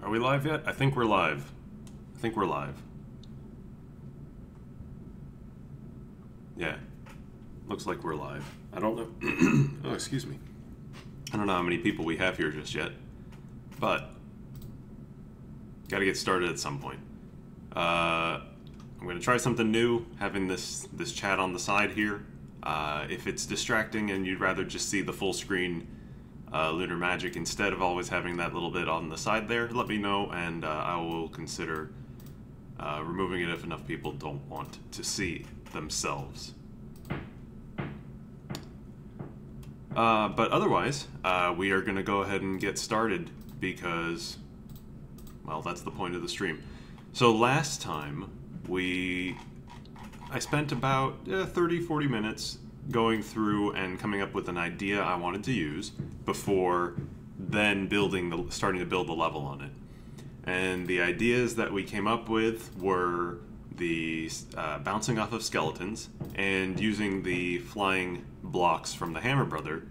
Are we live yet? I think we're live. I think we're live. Yeah. Looks like we're live. I don't know. Oh, excuse me. I don't know how many people we have here just yet. But gotta get started at some point. I'm gonna try something new, having this chat on the side here. If it's distracting and you'd rather just see the full screen Lunar Magic instead of always having that little bit on the side there, let me know, and I will consider removing it if enough people don't want to see themselves. But otherwise, we are going to go ahead and get started because, well, that's the point of the stream. So last time, I spent about 30-40 minutes going through and coming up with an idea I wanted to use before then starting to build the level on it. And the ideas that we came up with were the bouncing off of skeletons and using the flying blocks from the Hammer Brother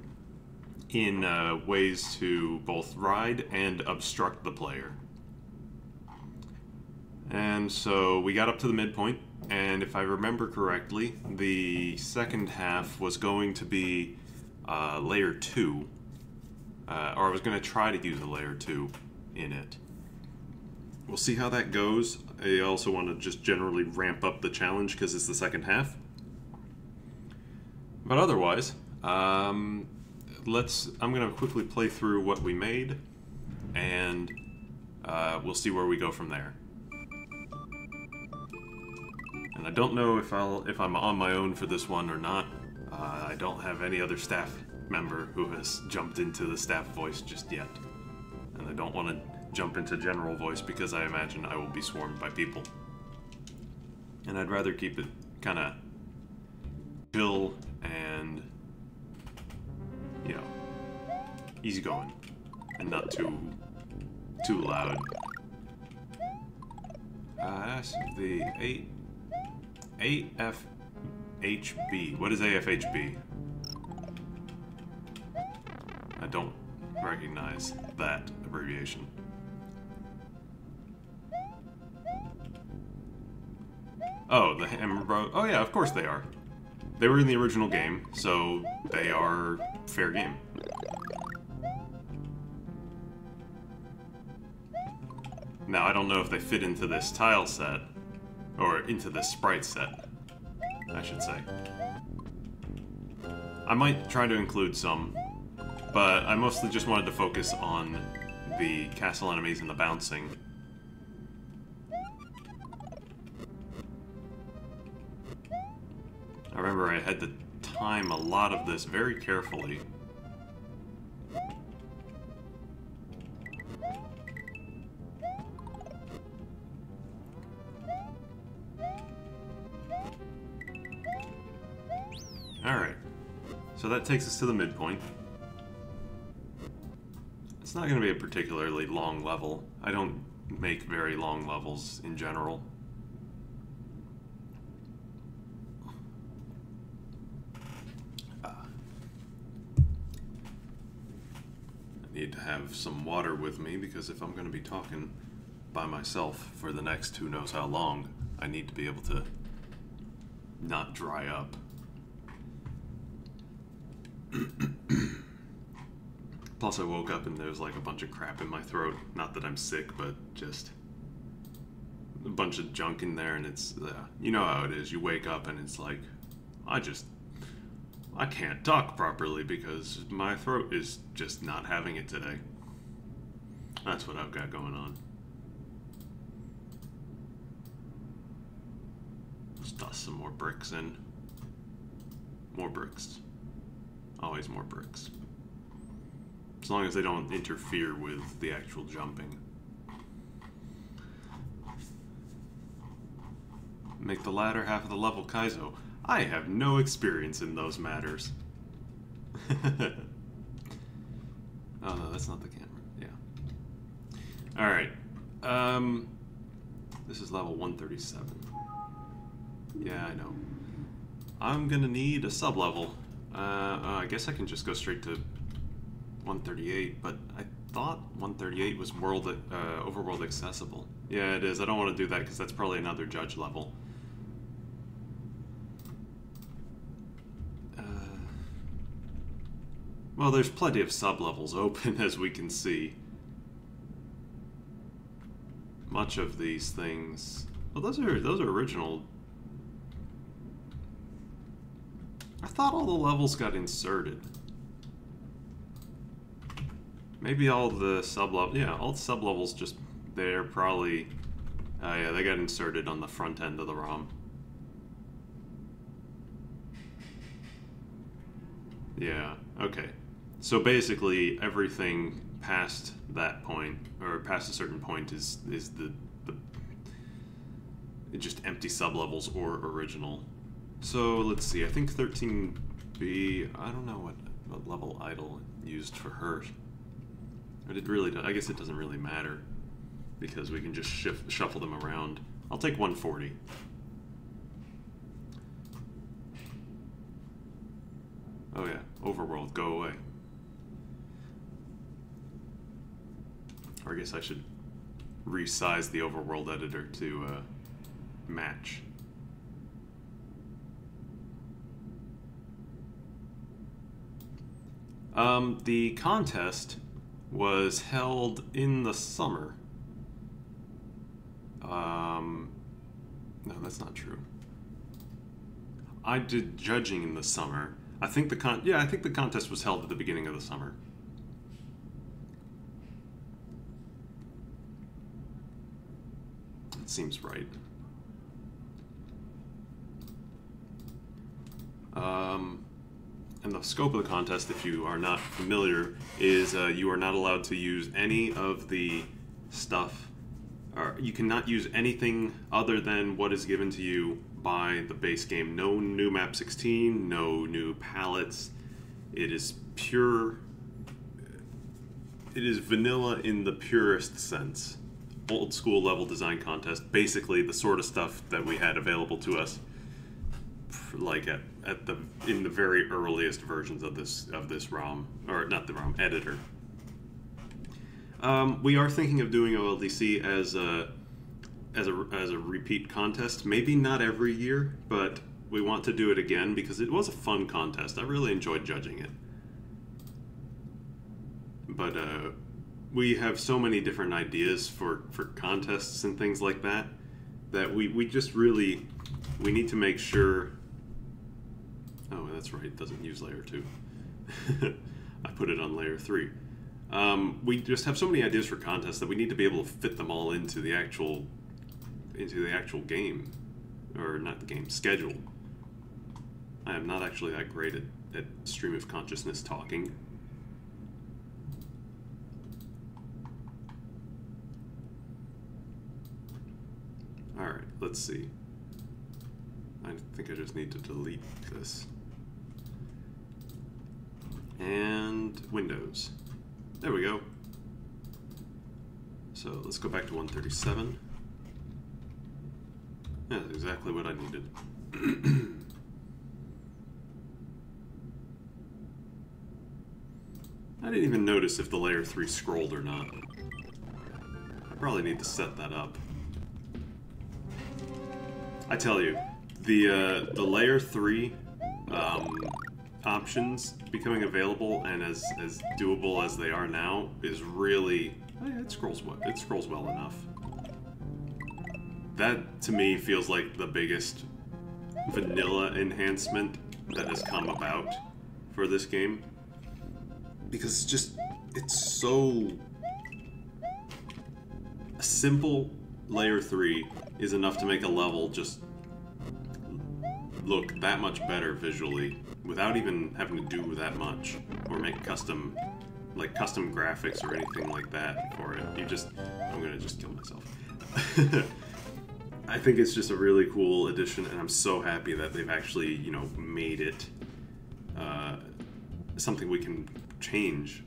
in ways to both ride and obstruct the player. And so we got up to the midpoint, and if I remember correctly, the second half was going to be layer 2, or I was going to try to use a layer 2 in it. We'll see how that goes. I also want to just generally ramp up the challenge because it's the second half. But otherwise, I'm going to quickly play through what we made, and we'll see where we go from there. And I don't know if I'm on my own for this one or not. I don't have any other staff member who has jumped into the staff voice just yet. And I don't want to jump into general voice because I imagine I will be swarmed by people. And I'd rather keep it kind of chill and, you know, easygoing and not too loud. That's the 8FHB. What is AFHB? I don't recognize that abbreviation. Oh, the Hammer Bro. Oh yeah, of course they are. They were in the original game, so they are fair game. Now, I don't know if they fit into this tile set, or into this sprite set, I should say. I might try to include some, but I mostly just wanted to focus on the castle enemies and the bouncing. I remember I had to time a lot of this very carefully. Alright, so that takes us to the midpoint. It's not going to be a particularly long level. I don't make very long levels in general. I need to have some water with me because if I'm going to be talking by myself for the next who knows how long, I need to be able to not dry up. Plus I woke up and there's like a bunch of crap in my throat. Not that I'm sick, but just a bunch of junk in there, and it's, you know how it is. You wake up and it's like, I can't talk properly because my throat is just not having it today. That's what I've got going on. Let's toss some more bricks in. More bricks. Always more bricks. As long as they don't interfere with the actual jumping. Make the latter half of the level Kaizo. I have no experience in those matters. Oh no, that's not the camera. Yeah. Alright. This is level 137. Yeah, I know. I'm gonna need a sub-level. I guess I can just go straight to 138, but I thought 138 was overworld accessible. Yeah, it is. I don't want to do that because that's probably another judge level. Well, there's plenty of sub-levels open, as we can see. Much of these things... Well, those are original. I thought all the levels got inserted. Maybe all the sub-levels... Yeah, all the sub-levels just... They're probably... yeah, they got inserted on the front end of the ROM. Yeah, okay. So basically, everything past that point, or past a certain point, is the just empty sublevels or original. So let's see. I think 13B. I don't know what level idle used for her. But it really does. I guess it doesn't really matter because we can just shuffle them around. I'll take 140. Oh yeah, overworld, go away. Or I guess I should resize the overworld editor to match. The contest was held in the summer. No, that's not true. I did judging in the summer. I think the contest was held at the beginning of the summer. That seems right. And the scope of the contest, if you are not familiar, is you are not allowed to use any of the stuff, or you cannot use anything other than what is given to you by the base game. No new map 16, no new palettes. It is pure. It is vanilla in the purest sense. Old school level design contest, basically the sort of stuff that we had available to us, like in the very earliest versions of this ROM, or not the ROM editor. We are thinking of doing OLDC as a repeat contest. Maybe not every year, but we want to do it again because it was a fun contest. I really enjoyed judging it. But we have so many different ideas for contests and things like that we just really need to make sure. Oh, that's right, it doesn't use layer 2. I put it on layer 3. We just have so many ideas for contests that we need to be able to fit them all into the actual game, or not the game, schedule. I am not actually that great at stream of consciousness talking. Alright, let's see. I think I just need to delete this. And Windows. There we go. So let's go back to 137. Yeah, that's exactly what I needed. I didn't even notice if the layer 3 scrolled or not. I probably need to set that up. I tell you, the layer 3 options becoming available and as doable as they are now is really, it scrolls well enough. That to me feels like the biggest vanilla enhancement that has come about for this game, because it's so a simple layer 3 is enough to make a level just look that much better visually without even having to do that much or make custom graphics or anything like that for it. I'm gonna just kill myself. I think it's just a really cool addition, and I'm so happy that they've actually, you know, made it something we can change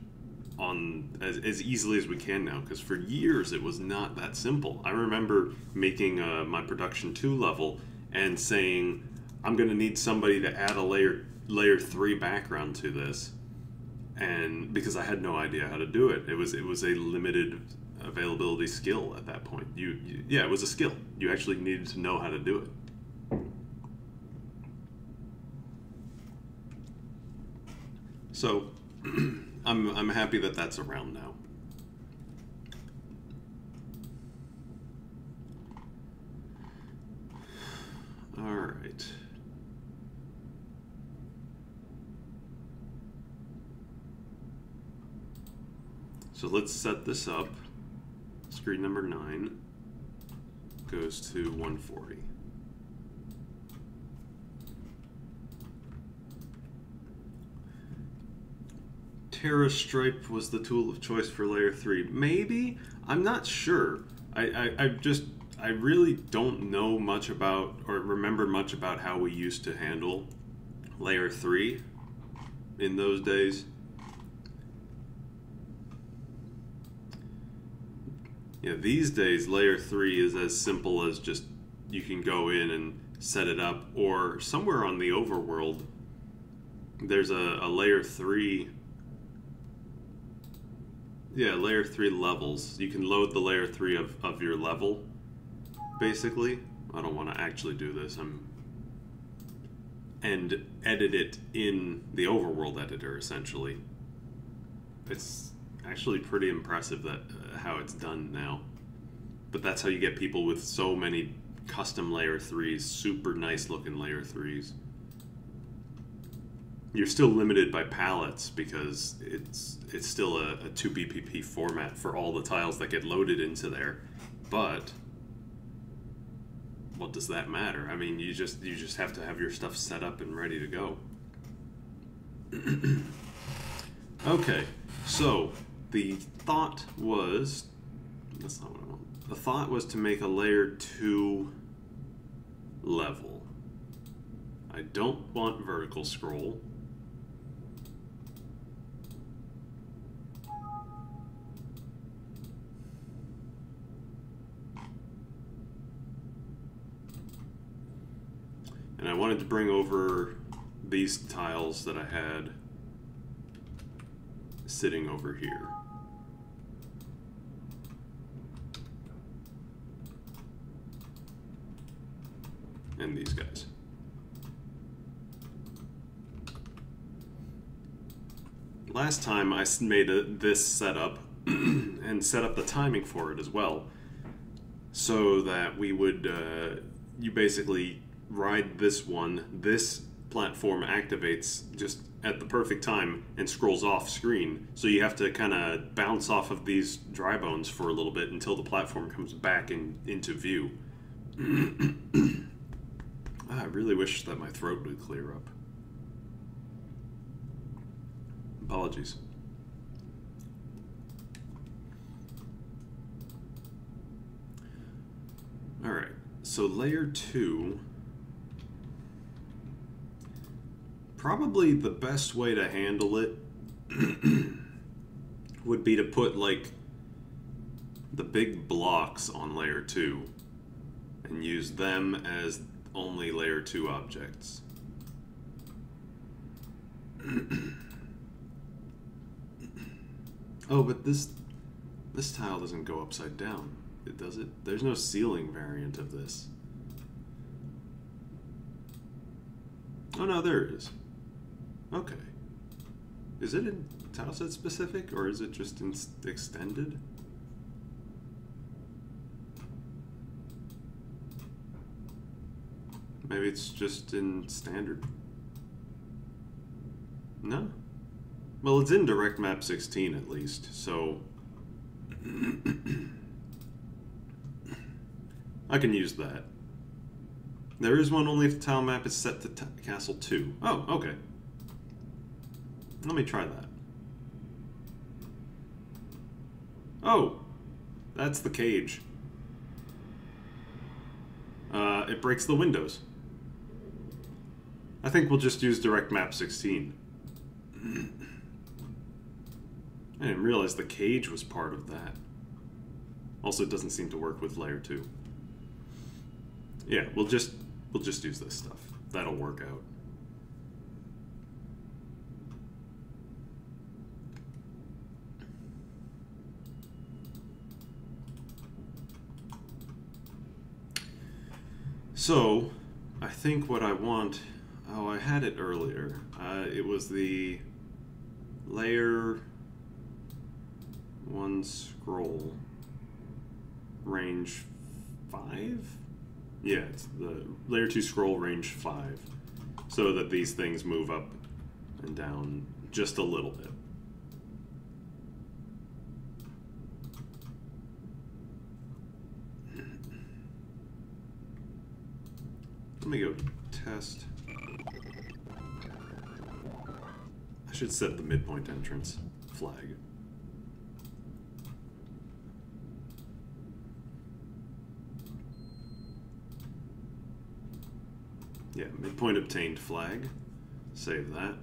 on as easily as we can now, because for years it was not that simple. I remember making my production 2 level and saying, I'm going to need somebody to add a layer 3 background to this, and because I had no idea how to do it. It was a limited availability skill at that point. Yeah, it was a skill. You actually needed to know how to do it. So I'm happy that that's around now. All right. So let's set this up. Screen number 9 goes to 140. Terra Stripe was the tool of choice for layer 3. Maybe? I'm not sure. I really don't know much about or remember much about how we used to handle layer 3 in those days. Yeah, these days layer 3 is as simple as just you can go in and set it up, or somewhere on the overworld there's a layer 3. Yeah, layer 3 levels. You can load the layer 3 of your level, basically. I don't want to actually do this. And edit it in the overworld editor, essentially. It's actually pretty impressive that how it's done now. But that's how you get people with so many custom layer 3s, super nice looking layer 3s. You're still limited by palettes because it's still a 2BPP format for all the tiles that get loaded into there. But what does that matter? I mean, you just have to have your stuff set up and ready to go. Okay, so the thought was, that's not what I want. The thought was to make a layer 2 level. I don't want vertical scroll. And I wanted to bring over these tiles that I had sitting over here. And these guys. Last time I made this setup and set up the timing for it as well, so that we would, you basically ride this one, this platform activates just at the perfect time and scrolls off screen, so you have to kind of bounce off of these dry bones for a little bit until the platform comes back into view. I really wish that my throat would clear up. Apologies. Alright, so layer 2, probably the best way to handle it would be to put like the big blocks on layer 2 and use them as only layer 2 objects. Oh, but this tile doesn't go upside down. It does it? There's no ceiling variant of this. Oh no, there it is. Okay. Is it in tileset specific, or is it just in extended? Maybe it's just in standard. No? Well, it's in direct map 16 at least, so I can use that. There is one only if the tile map is set to castle 2. Oh, okay. Let me try that. Oh, that's the cage. It breaks the windows. I think we'll just use direct map 16. I didn't realize the cage was part of that. Also, it doesn't seem to work with layer 2. Yeah, we'll just use this stuff. That'll work out. So, I think what I want... Oh, I had it earlier. It was the layer 1 scroll range 5? Yeah, it's the layer 2 scroll range 5. So that these things move up and down just a little bit. Let me go test. I should set the midpoint entrance flag. Yeah, midpoint obtained flag. Save that.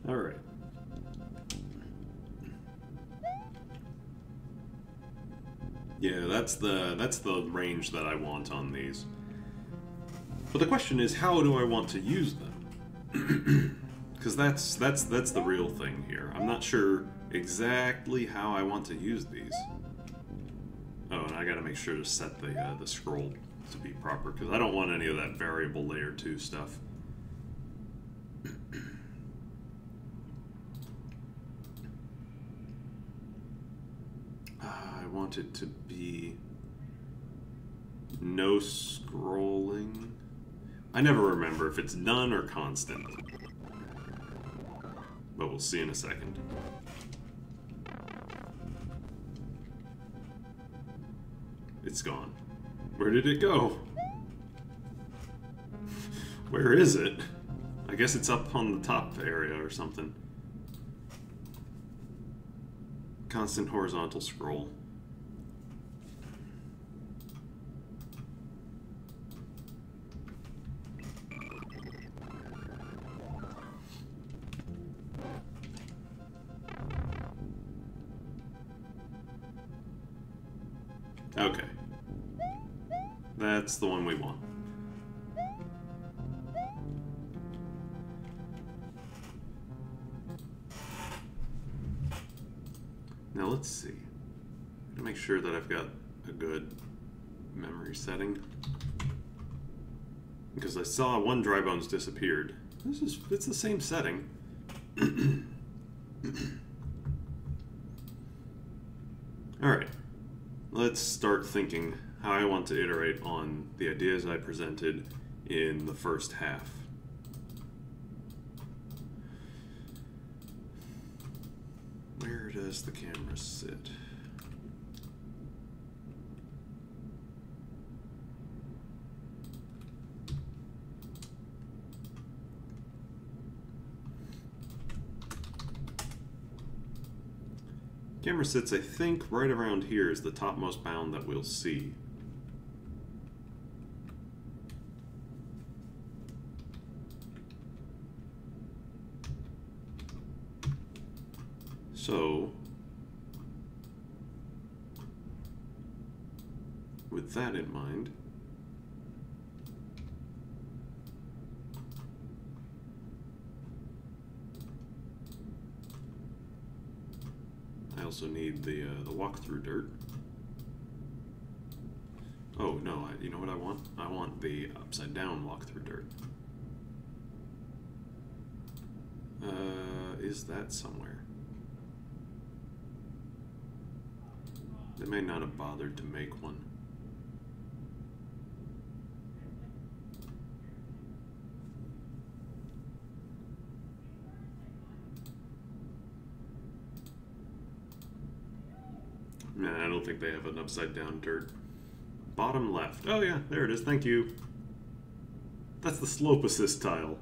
All right. Yeah, that's the range that I want on these. But the question is, how do I want to use them? Because that's the real thing here. I'm not sure exactly how I want to use these. Oh, and I got to make sure to set the scroll to be proper, because I don't want any of that variable layer 2 stuff. I want it to be no scrolling. I never remember if it's none or constant. But we'll see in a second. It's gone. Where did it go? Where is it? I guess it's up on the top area or something. Constant horizontal scroll. Okay. That's the one we want. Now let's see. I'm gonna make sure that I've got a good memory setting. Because I saw one dry bones disappeared. It's the same setting. Alright. Let's start thinking how I want to iterate on the ideas I presented in the first half. Where does the camera sit? Camera sits, I think, right around here is the topmost bound that we'll see. So, with that in mind, I also need the walkthrough dirt. Oh no, you know what I want? I want the upside down walkthrough dirt. Is that somewhere? They may not have bothered to make one. Nah, I don't think they have an upside down dirt. Bottom left. Oh yeah, there it is, thank you. That's the slope assist tile.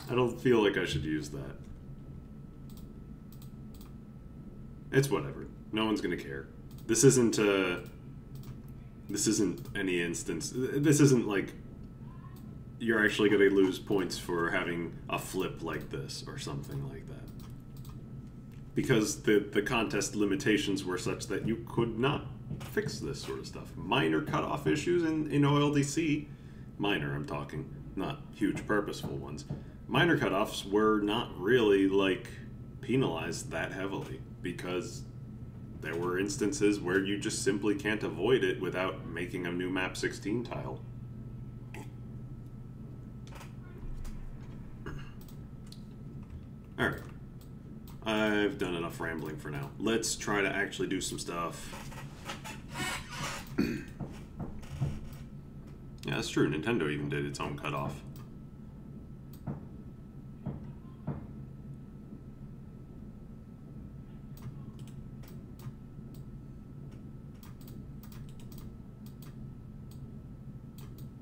I don't feel like I should use that. It's whatever. No one's gonna care. This isn't any instance. This isn't like you're actually going to lose points for having a flip like this or something like that. Because the contest limitations were such that you could not fix this sort of stuff. Minor cutoff issues in OLDC, minor I'm talking, not huge purposeful ones. Minor cutoffs were not really like penalized that heavily because there were instances where you just simply can't avoid it without making a new map 16 tile. Alright. I've done enough rambling for now. Let's try to actually do some stuff. Yeah, that's true. Nintendo even did its own cutoff.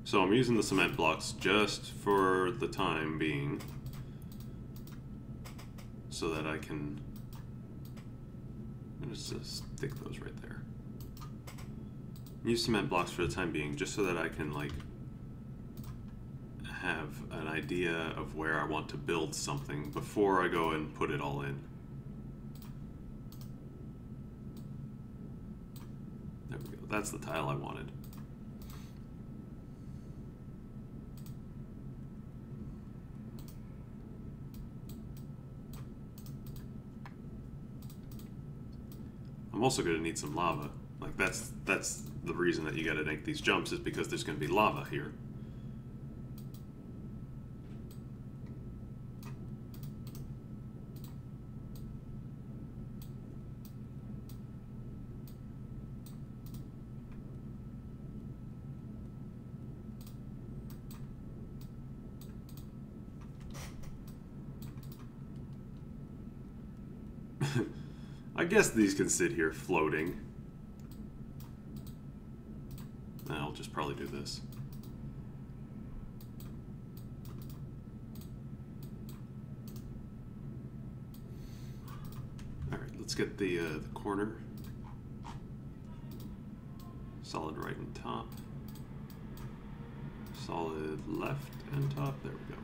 So I'm using the cement blocks just for the time being, so that I can, I'm just stick those right there. Use cement blocks for the time being, just so that I can like have an idea of where I want to build something before I go and put it all in. There we go. That's the tile I wanted. I'm also going to need some lava. Like that's the reason that you got to make these jumps, is because there's going to be lava here. I guess these can sit here floating. I'll just probably do this. Alright, let's get the corner. Solid right and top. Solid left and top. There we go.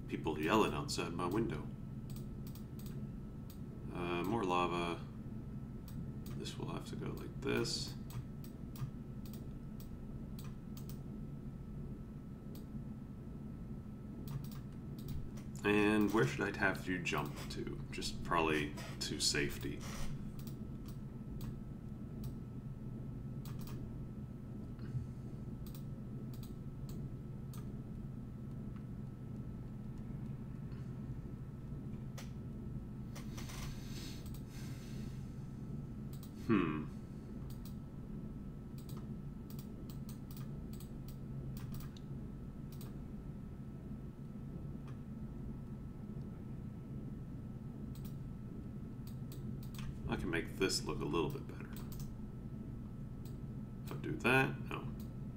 People yelling outside my window. More lava. This will have to go like this. And where should I have you jump to? Just probably to safety. I can make this look a little bit better. If I do that, no.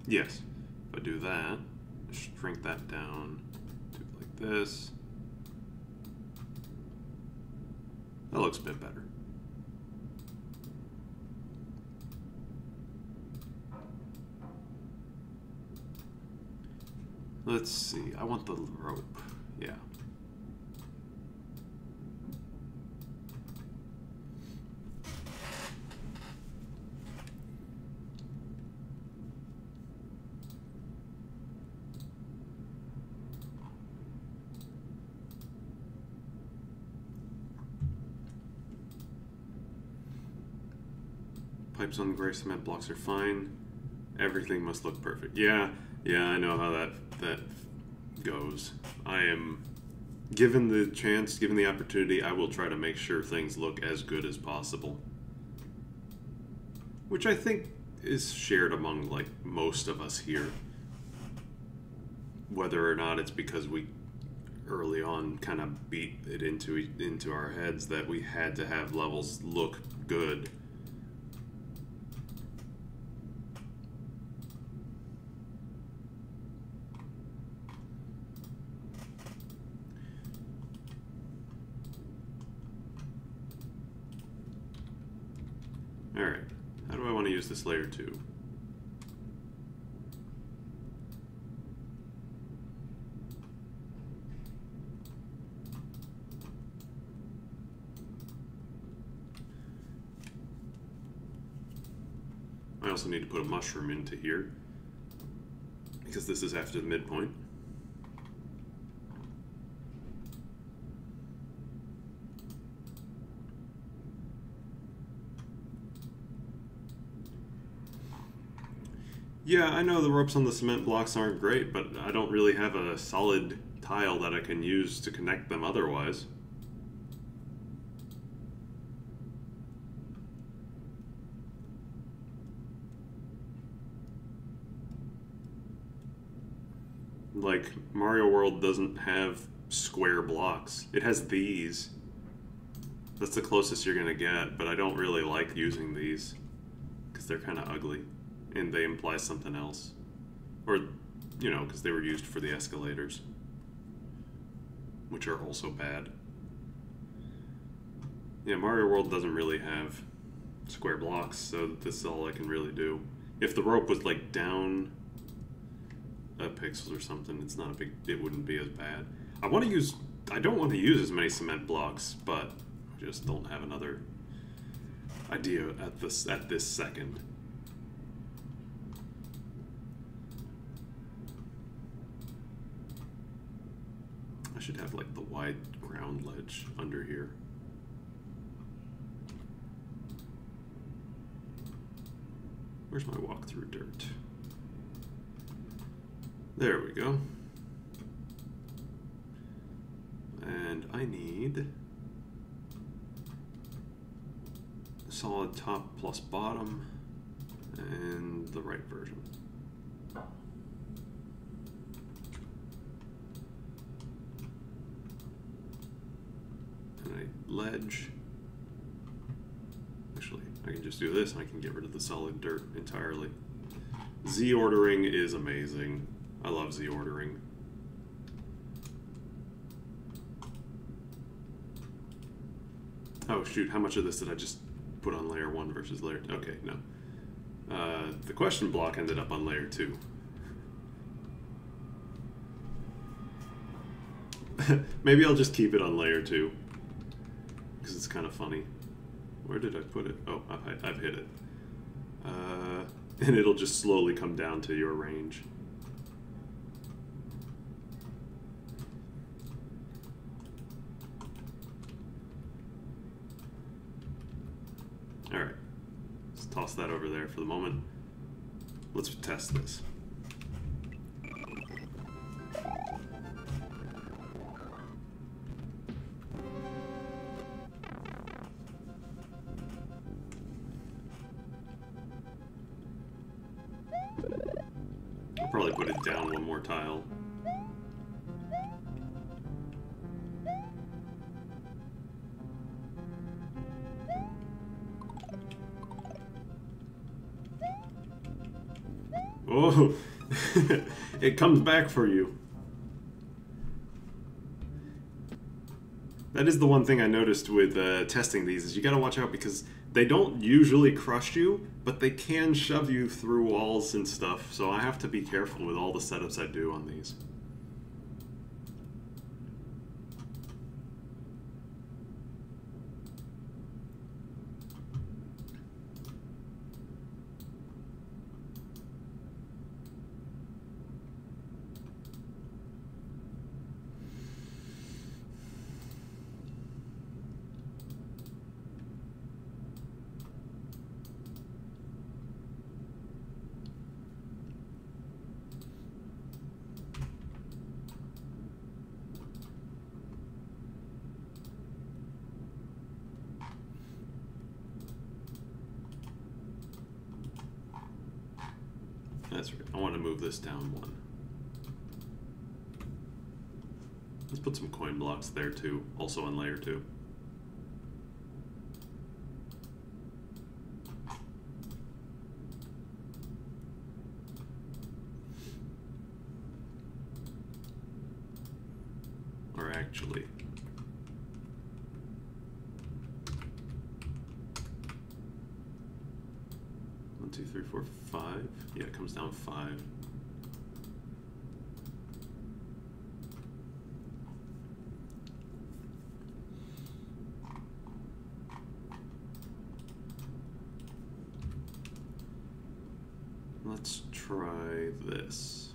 Yes. If I do that, shrink that down, do it like this. That looks a bit better. Let's see, I want the rope, yeah. Pipes on the gray cement blocks are fine. Everything must look perfect. Yeah, I know how that goes. I am, given the chance, given the opportunity, I will try to make sure things look as good as possible. Which I think is shared among like most of us here. Whether or not it's because we early on kind of beat it into our heads that we had to have levels look good. Alright, how do I want to use this layer 2? I also need to put a mushroom into here, because this is after the midpoint. Yeah, I know the ropes on the cement blocks aren't great, but I don't really have a solid tile that I can use to connect them otherwise. Like, Mario World doesn't have square blocks. It has these. That's the closest you're gonna get, but I don't really like using these because they're kind of ugly and they imply something else. Or, you know, because they were used for the escalators, which are also bad. Yeah, Mario World doesn't really have square blocks, so this is all I can really do. If the rope was like down a pixel or something, it's not a big, it wouldn't be as bad. I don't want to use as many cement blocks, but I just don't have another idea at this second. I should have like the wide ground ledge under here. Where's my walk-through dirt? There we go. And I need solid top plus bottom and the right version. And a ledge. Actually, I can just do this and I can get rid of the solid dirt entirely. Z ordering is amazing. I love Z ordering. Oh shoot, how much of this did I just put on layer 1 versus layer 2? Okay, no. The question block ended up on layer 2. Maybe I'll just keep it on layer 2, because it's kind of funny. Where did I put it? Oh, I've hit it. And it'll just slowly come down to your range. Alright, let's toss that over there for the moment. Let's test this. I'll probably put it down one more tile. Oh, it comes back for you. That is the one thing I noticed with testing these, is you gotta watch out because they don't usually crush you, but they can shove you through walls and stuff, so I have to be careful with all the setups I do on these. That's right. I want to move this down one. Let's put some coin blocks there too, also on layer 2. Or actually, 2, 3, 4, 5. Yeah, it comes down 5. Let's try this.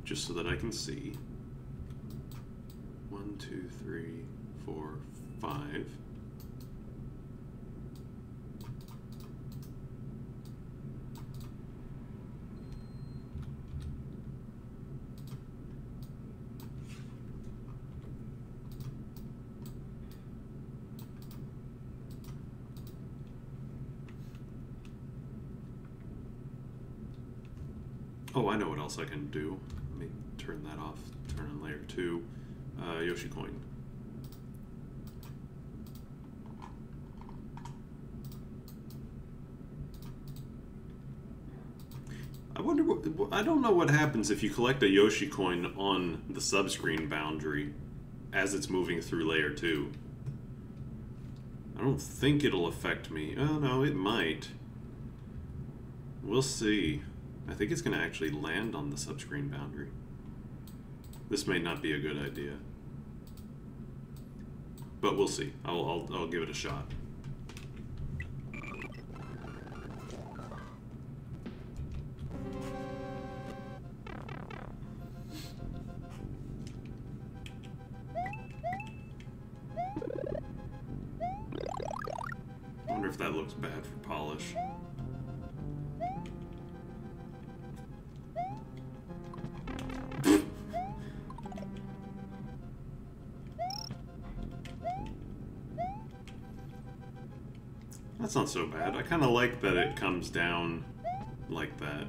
Just so that I can see. 1, 2, 3, 4, 5. Oh, I know what else I can do. Let me turn that off. Turn on layer 2. Yoshi coin. I wonder what, I don't know what happens if you collect a Yoshi coin on the subscreen boundary as it's moving through layer 2. I don't think it'll affect me. Oh no, it might. We'll see. I think it's going to actually land on the subscreen boundary. This may not be a good idea. But we'll see. I'll give it a shot. I wonder if that looks bad for polish. That's not so bad. I kind of like that it comes down like that.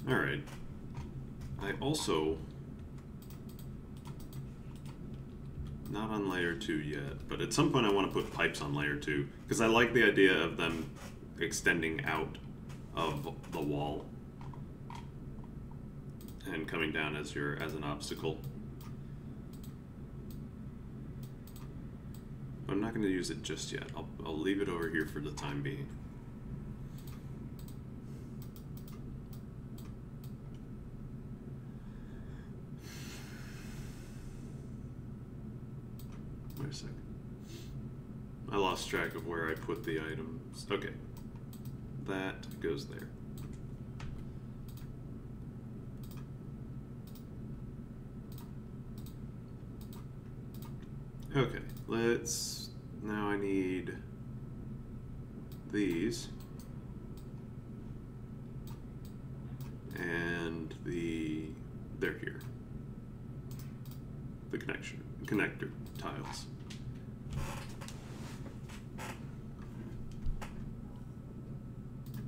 Alright. I also... Not on layer 2 yet, but at some point I want to put pipes on layer 2, because I like the idea of them extending out of the wall and coming down as an obstacle. I'm not going to use it just yet. I'll leave it over here for the time being. Wait a second. I lost track of where I put the items. Okay. That goes there. Okay, let's... Now I need these. And they're here. The connector tiles.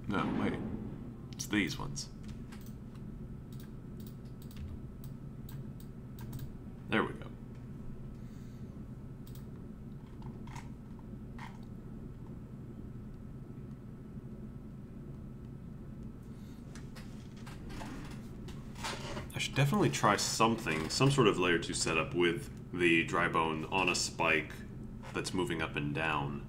No, wait. It's these ones. There we go. I should definitely try something, some sort of layer 2 setup with the dry bone on a spike that's moving up and down.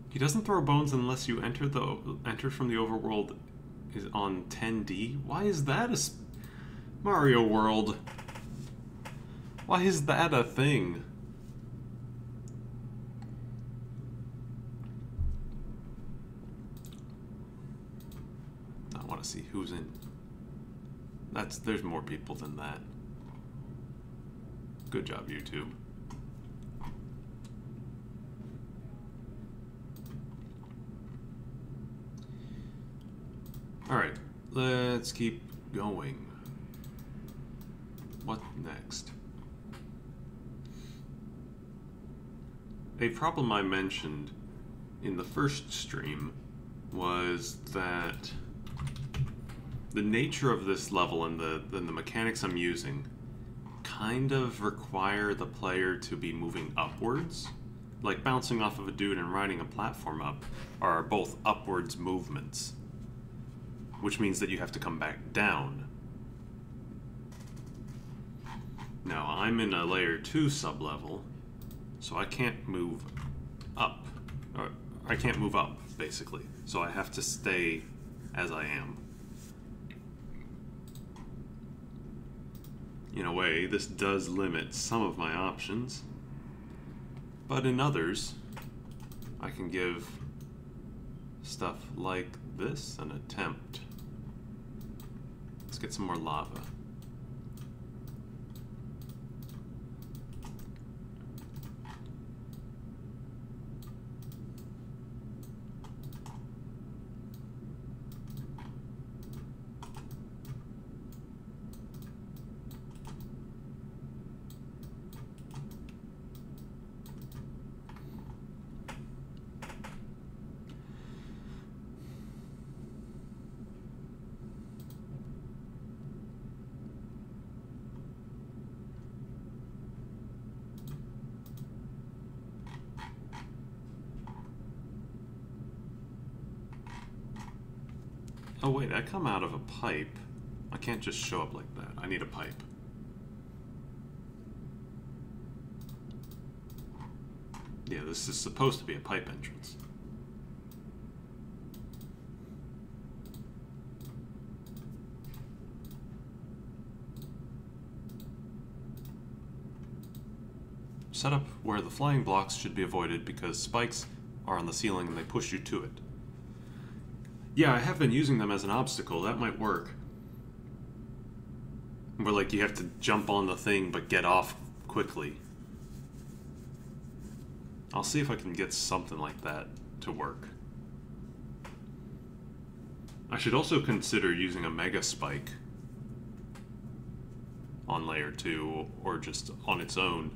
He doesn't throw bones unless you enter from the overworld is on 10D. Why is that a Mario World? Why is that a thing? I want to see who's in. There's more people than that. Good job, YouTube. Alright, let's keep going. What next? a problem I mentioned in the first stream was that the nature of this level and the mechanics I'm using kind of require the player to be moving upwards. Like bouncing off of a dude and riding a platform up are both upwards movements, which means that you have to come back down. Now, I'm in a layer 2 sublevel, so I can't move up. Or I can't move up, basically. So I have to stay as I am. In a way, this does limit some of my options, but in others, I can give stuff like this an attempt. Let's get some more lava. Oh wait, I come out of a pipe. I can't just show up like that. I need a pipe. Yeah, this is supposed to be a pipe entrance. Set up where the flying blocks should be avoided because spikes are on the ceiling and they push you to it. Yeah, I have been using them as an obstacle. That might work. Where, like, you have to jump on the thing but get off quickly. I'll see if I can get something like that to work. I should also consider using a mega spike on layer 2 or just on its own.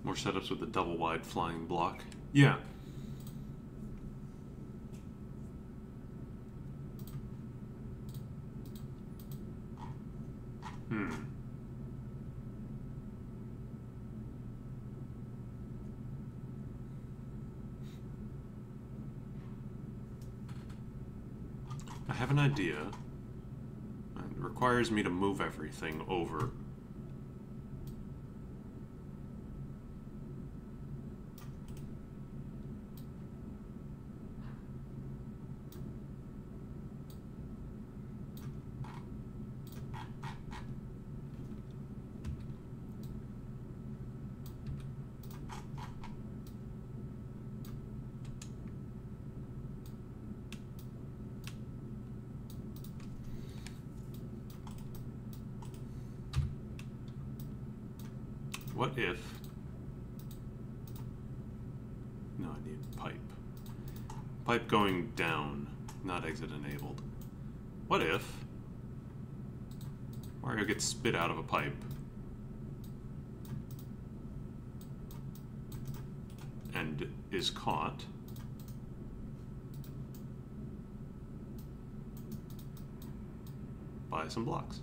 More setups with the double wide flying block. Yeah. I have an idea. It requires me to move everything over. What if... No, I need pipe. Pipe going down, not exit enabled. What if Mario gets spit out of a pipe and is caught by some blocks?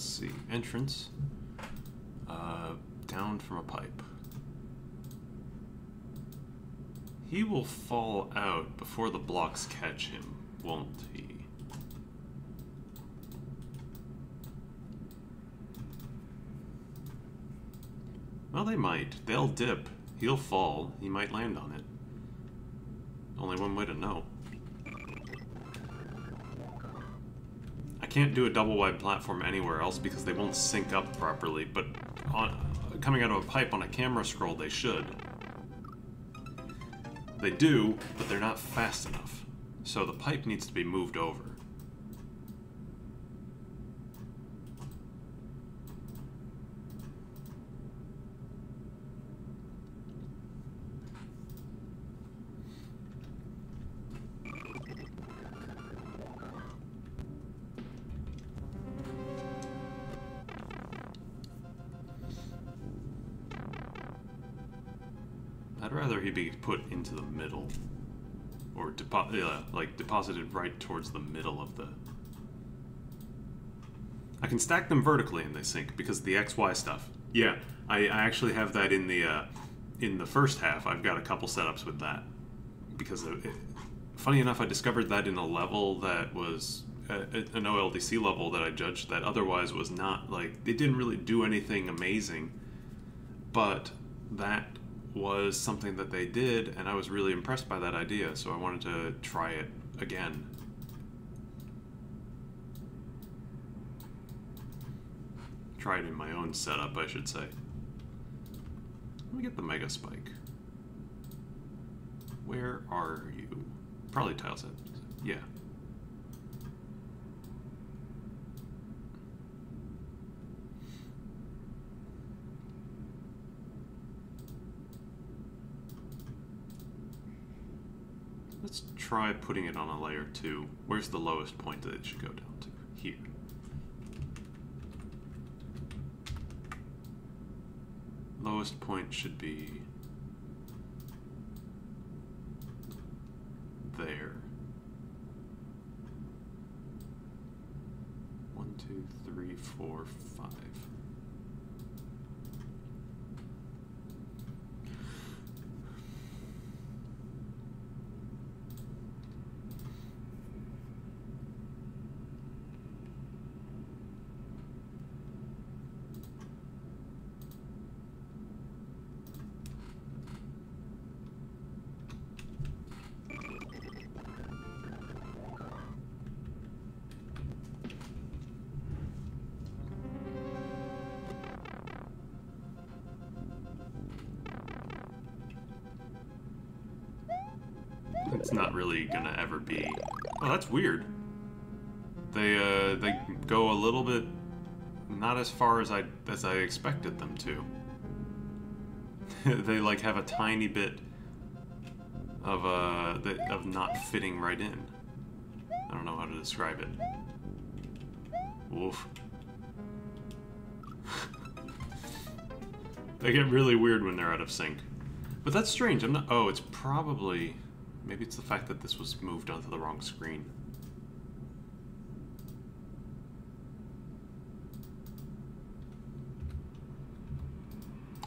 let's see. Entrance. Down from a pipe. He will fall out before the blocks catch him, won't he? Well, they might. They'll dip. He'll fall. He might land on it. Only one way to know. I can't do a double-wide platform anywhere else because they won't sync up properly, but coming out of a pipe on a camera scroll, they should. They do, but they're not fast enough. So the pipe needs to be moved over. I'd rather he be put into the middle, or like deposited right towards the middle of the... I can stack them vertically and they sync because of the XY stuff. Yeah, I actually have that in the first half. I've got a couple setups with that because funny enough, I discovered that in a level that was an OLDC level that I judged that otherwise was not, like, it didn't really do anything amazing, but that was something that they did, and I was really impressed by that idea, so I wanted to try it again. Try it in my own setup, I should say. Let me get the Mega Spike. Where are you? Probably tile set. Yeah. Let's try putting it on a layer 2. Where's the lowest point that it should go down to? Here. Lowest point should be there. 1, 2, 3, 4, 5. It's not really gonna ever be... Oh, that's weird. They go a little bit not as far as I expected them to. They like have a tiny bit of not fitting right in. I don't know how to describe it. Woof. They get really weird when they're out of sync. But that's strange. I'm not... Oh, it's probably... Maybe it's the fact that this was moved onto the wrong screen.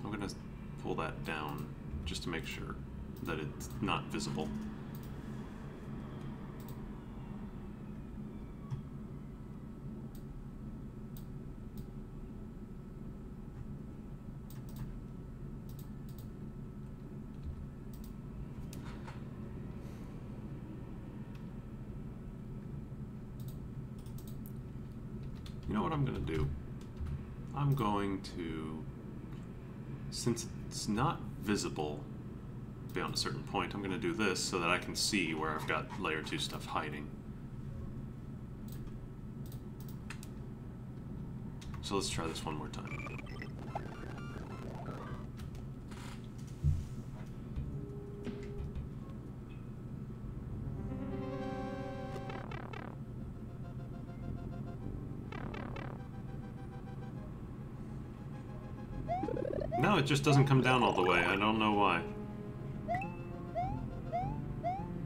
I'm gonna pull that down just to make sure that it's not visible. You know what I'm going to do? I'm going to, since it's not visible beyond a certain point, I'm going to do this so that I can see where I've got layer 2 stuff hiding. So let's try this one more time. No, it just doesn't come down all the way. I don't know why.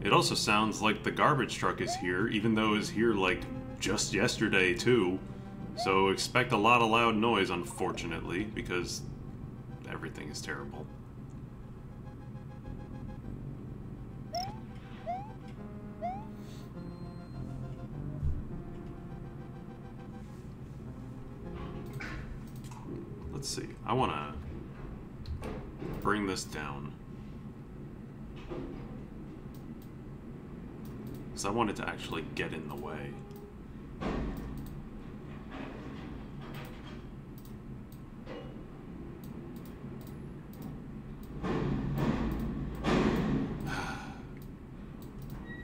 It also sounds like the garbage truck is here, even though it was here, like, just yesterday, too. So expect a lot of loud noise, unfortunately, because everything is terrible. Let's see. I want to bring this down. Because I want it to actually get in the way.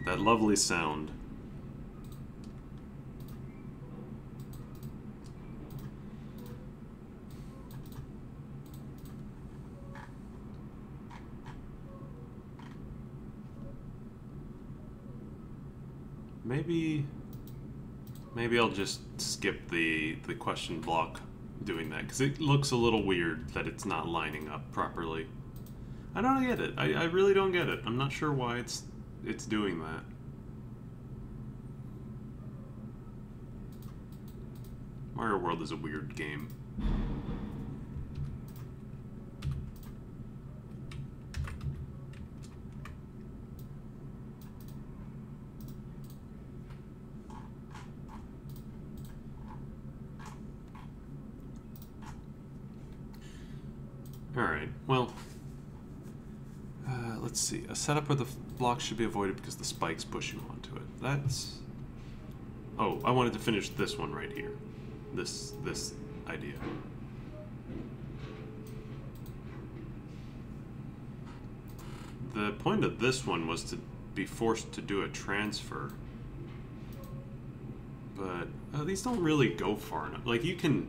That lovely sound. Maybe I'll just skip the question block doing that, because it looks a little weird that it's not lining up properly. I don't get it. I really don't get it. I'm not sure why it's doing that. Mario World is a weird game. Alright, well, let's see. A setup where the blocks should be avoided because the spike's pushing onto it. That's... Oh, I wanted to finish this one right here. This idea. The point of this one was to be forced to do a transfer. But these don't really go far enough. Like, you can...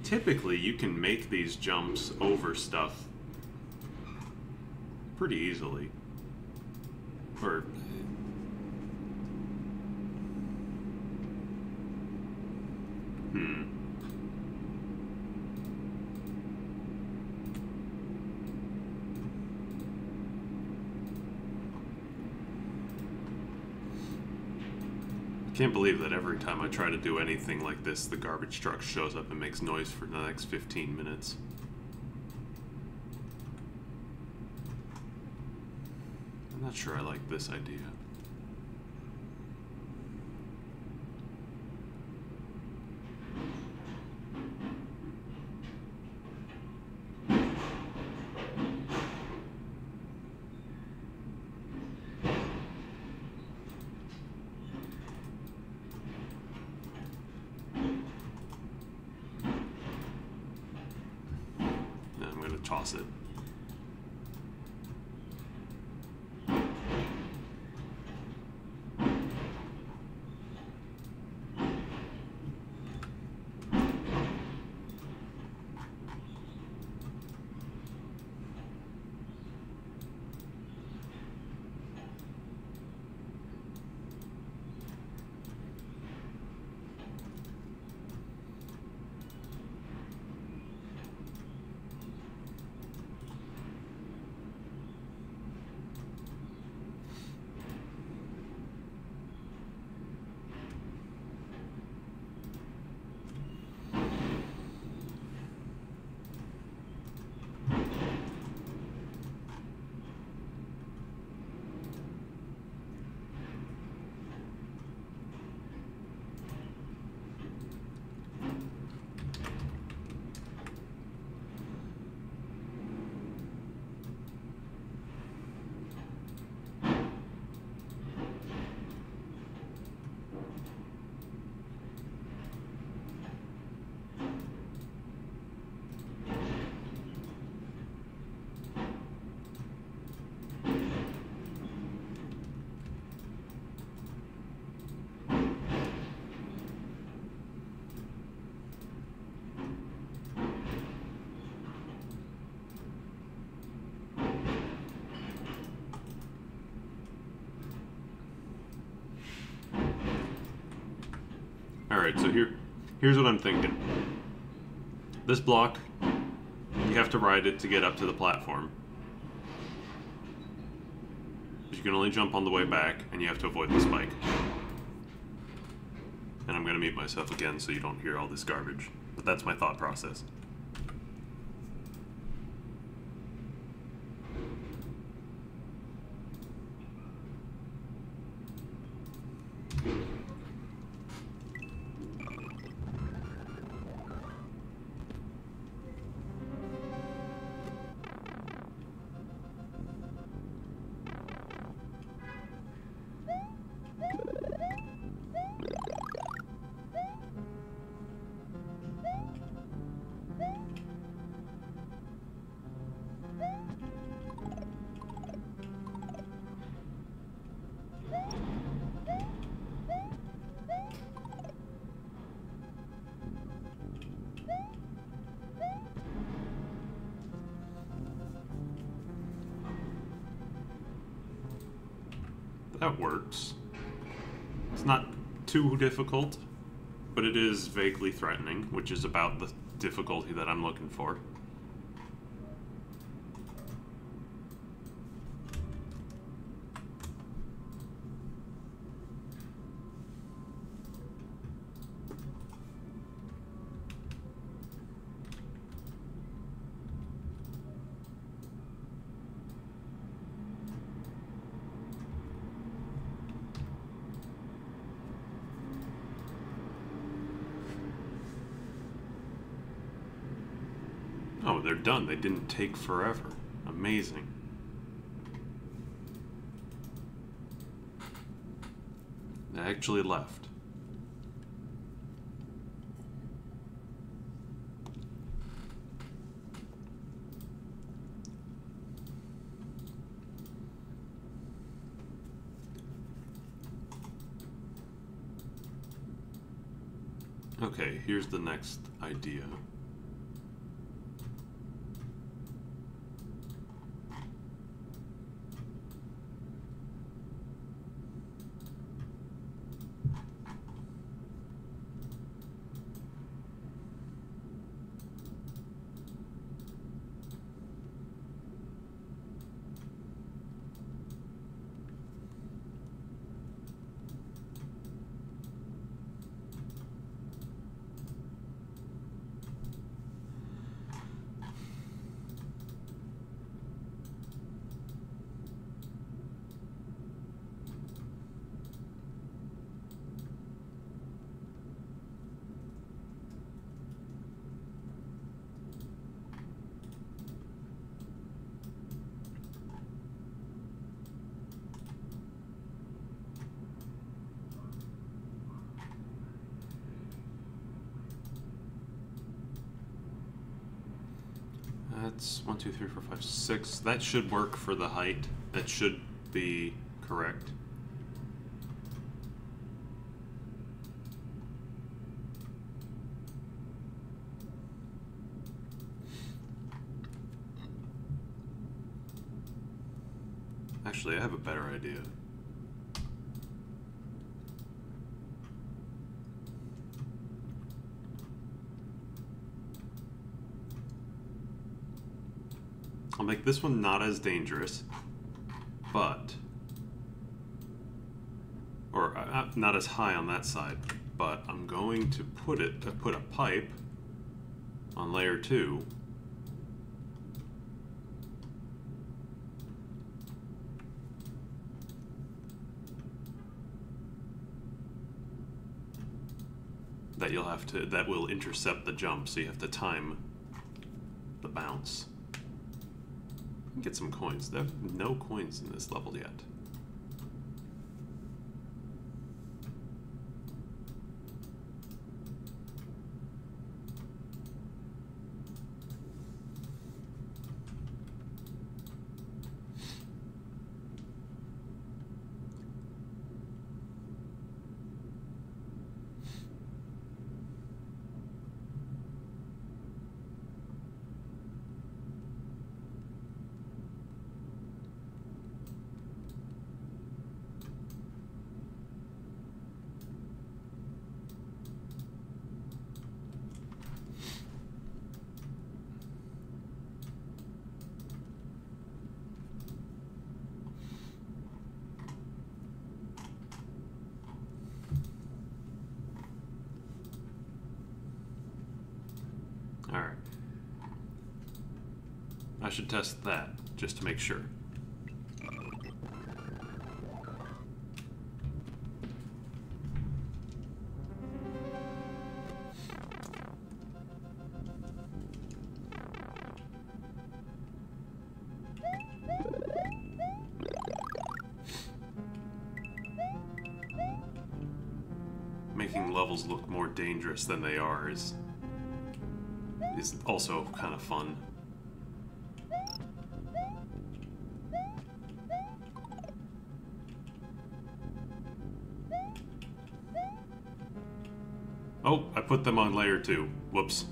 Typically, you can make these jumps over stuff pretty easily. Or... I can't believe that every time I try to do anything like this, the garbage truck shows up and makes noise for the next 15 minutes. I'm not sure I like this idea. Toss it. Alright, so here's what I'm thinking. This block, you have to ride it to get up to the platform. But you can only jump on the way back, and you have to avoid the spike. And I'm going to mute myself again so you don't hear all this garbage. But that's my thought process. That works. It's not too difficult, but it is vaguely threatening, which is about the difficulty that I'm looking for. Oh, they're done. They didn't take forever. Amazing. They actually left. Okay, here's the next idea. That's 1, 2, 3, 4, 5, 6. That should work for the height. That should be correct. Actually, I have a better idea. I'll make this one not as dangerous, but, or not as high on that side, but I'm going to put a pipe on layer 2. That will intercept the jump, so you have to time the bounce. Get some coins. There are no coins in this level yet. should test that, just to make sure. Making levels look more dangerous than they are is also kind of fun. Oh, I put them on layer 2. Whoops.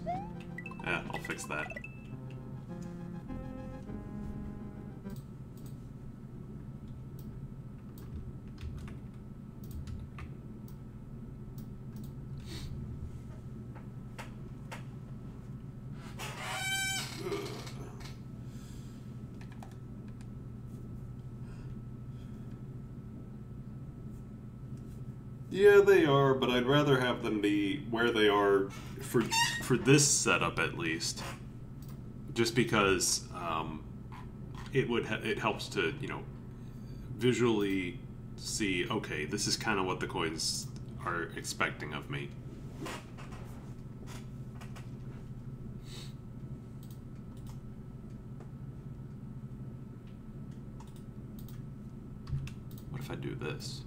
Yeah, I'll fix that. Yeah, they are, but I'd rather have them be where they are for this setup at least. Just because it helps to, you know, visually see, okay, this is kind of what the coins are expecting of me. What if I do this?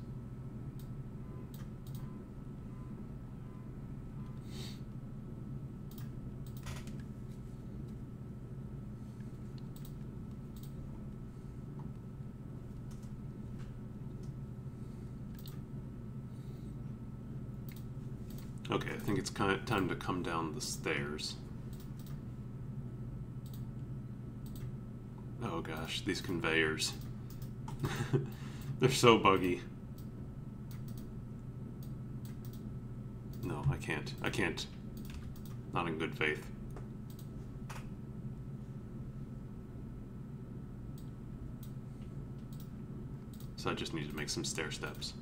Okay, I think it's time to come down the stairs. Oh gosh, these conveyors. They're so buggy. No, I can't. I can't. Not in good faith. So I just need to make some stair steps.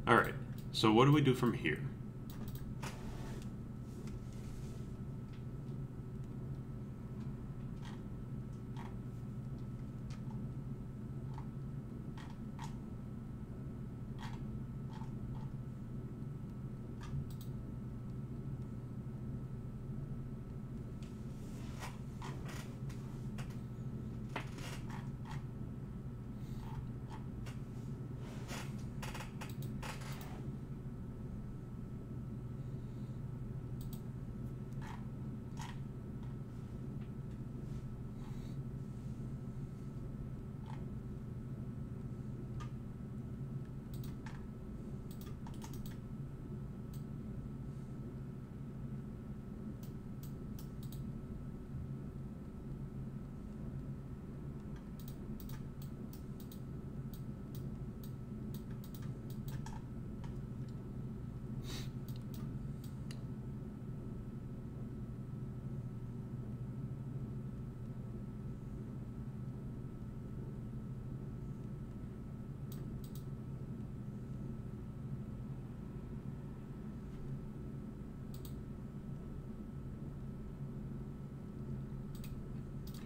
Alright, so what do we do from here?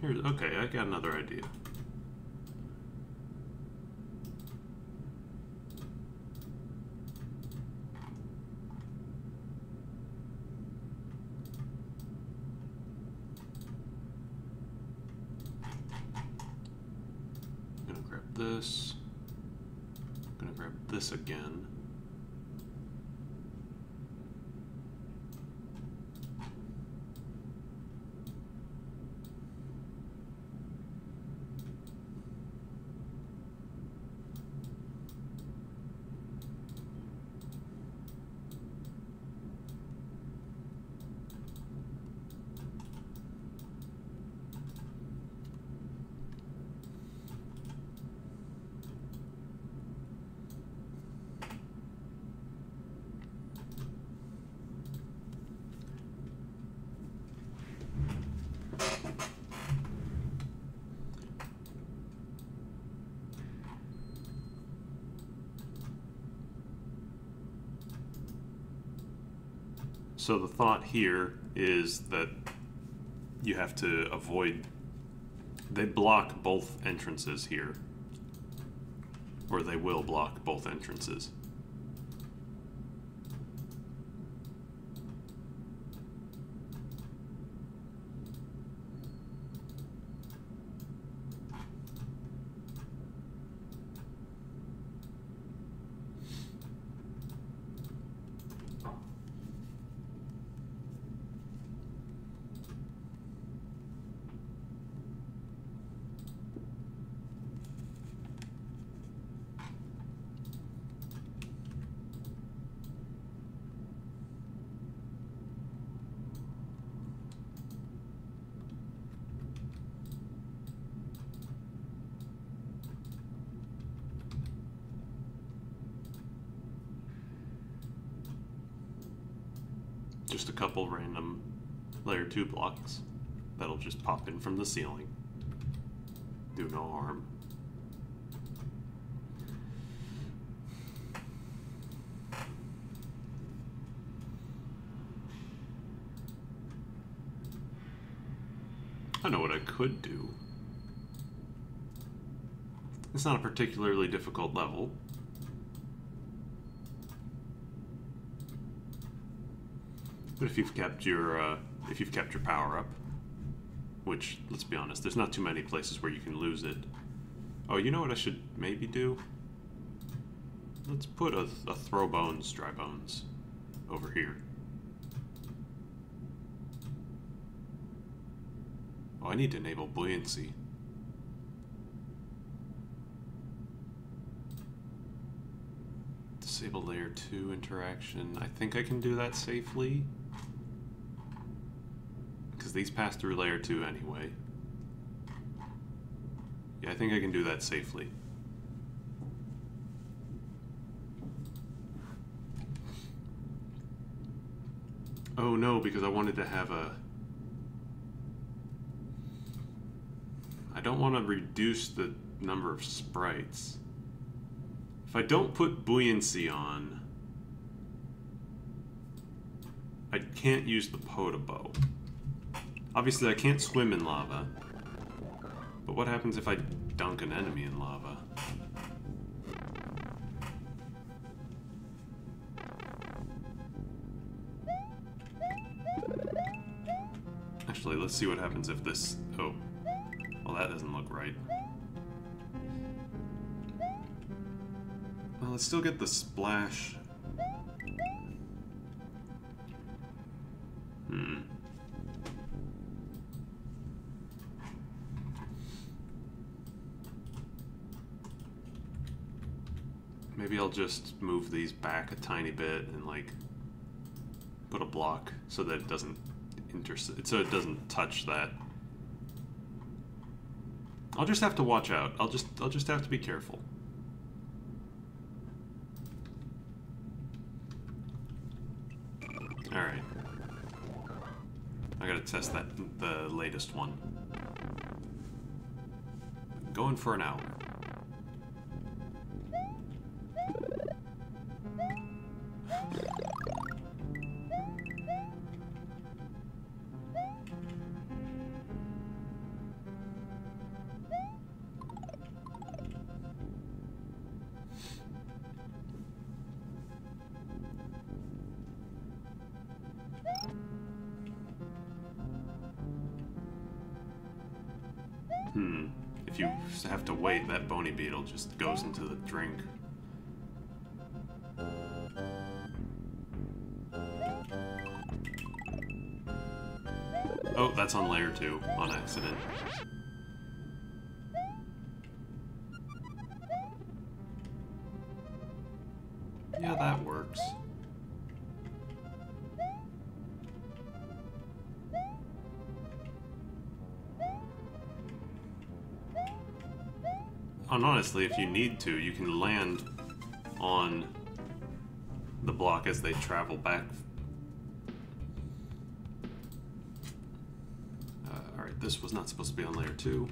Okay, I got another idea. I'm gonna grab this. I'm gonna grab this again. So the thought here is that you have to avoid... They block both entrances here. Or they will block both entrances. Just a couple random layer 2 blocks that'll just pop in from the ceiling. Do no harm. I know what I could do. It's not a particularly difficult level. But if you've kept your power up, which, let's be honest, there's not too many places where you can lose it. Oh, you know what I should maybe do? Let's put a throw bones, dry bones over here. Oh, I need to enable buoyancy. Disable layer 2 interaction. I think I can do that safely. Because these pass through layer 2 anyway. Yeah, I think I can do that safely. Oh no, because I wanted to have a... I don't want to reduce the number of sprites. If I don't put buoyancy on, I can't use the Podobo. Obviously, I can't swim in lava. But what happens if I dunk an enemy in lava? Actually, let's see what happens if this... Oh. Well, that doesn't look right. Well, let's still get the splash. Maybe I'll just move these back a tiny bit and like put a block so that it doesn't so it doesn't touch that. I'll just have to watch out. I'll just have to be careful. All right. I gotta test the latest one. Going for an hour. If you have to wait, that bony beetle just goes into the drink. Oh, that's on layer 2, on accident. Yeah, that works. And honestly, if you need to, you can land on the block as they travel back. Alright, this was not supposed to be on layer 2.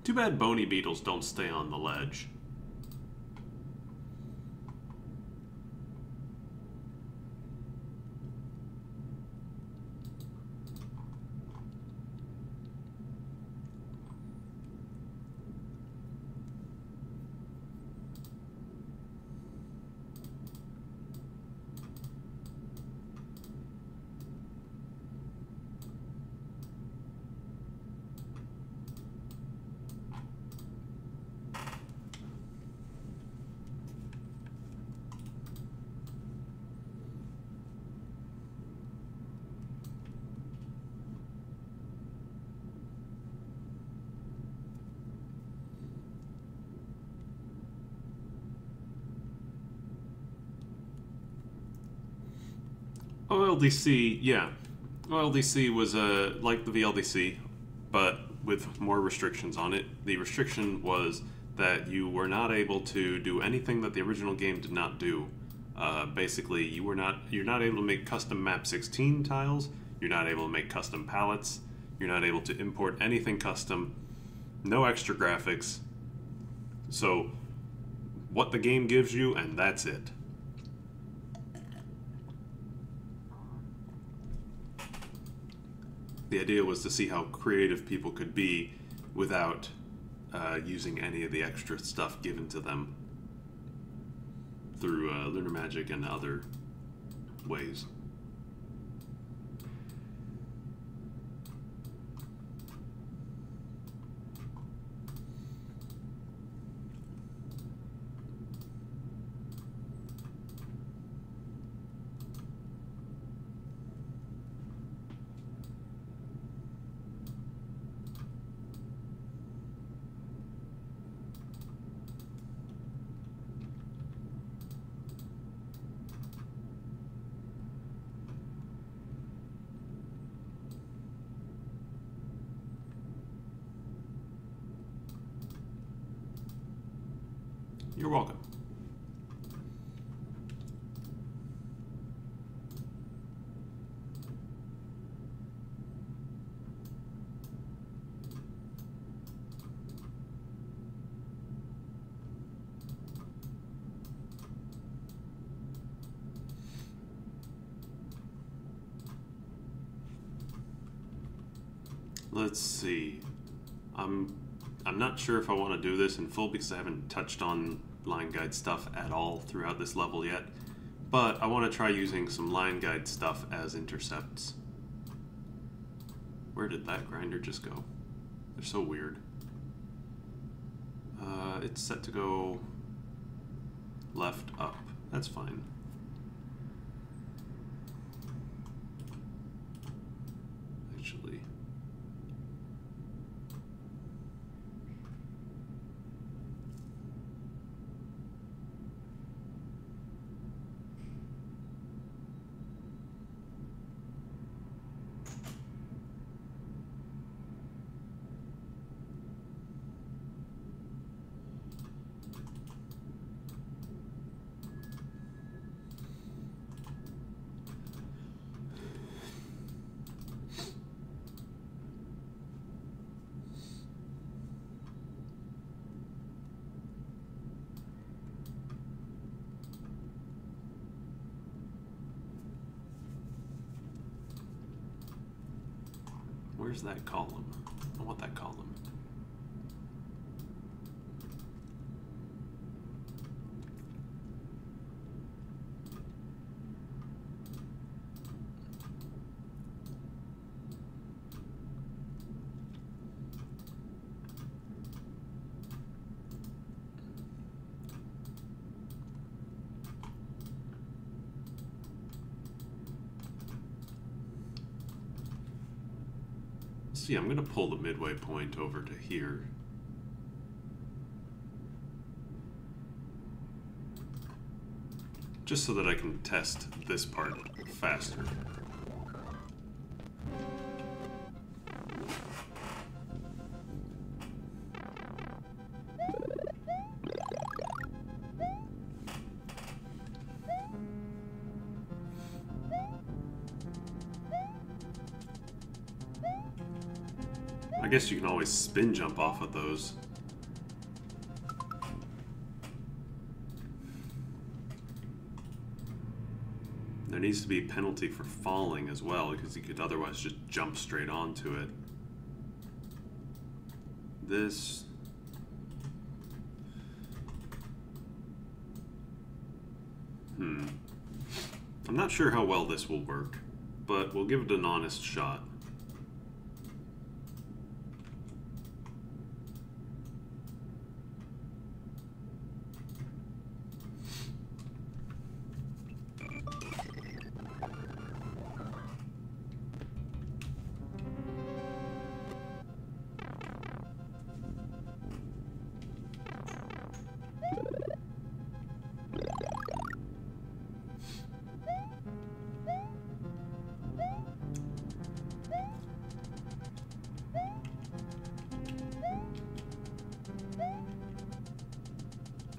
Too bad bony beetles don't stay on the ledge. OLDC, yeah. OLDC was like the VLDC, but with more restrictions on it. The restriction was that you were not able to do anything that the original game did not do. Basically, you're not able to make custom map 16 tiles. You're not able to make custom palettes. You're not able to import anything custom. No extra graphics. So, what the game gives you, and that's it. The idea was to see how creative people could be without using any of the extra stuff given to them through Lunar Magic and other ways. You're welcome. Let's see. I'm not sure if I want to do this in full because I haven't touched on line guide stuff at all throughout this level yet, but I want to try using some line guide stuff as intercepts. Where did that grinder just go? They're so weird. It's set to go left up. That's fine. Actually, where's that column? I want that column. See, I'm going to pull the midway point over to here. Just so that I can test this part faster. I guess you can always spin jump off of those. There needs to be a penalty for falling as well, because you could otherwise just jump straight onto it. This... I'm not sure how well this will work, but we'll give it an honest shot.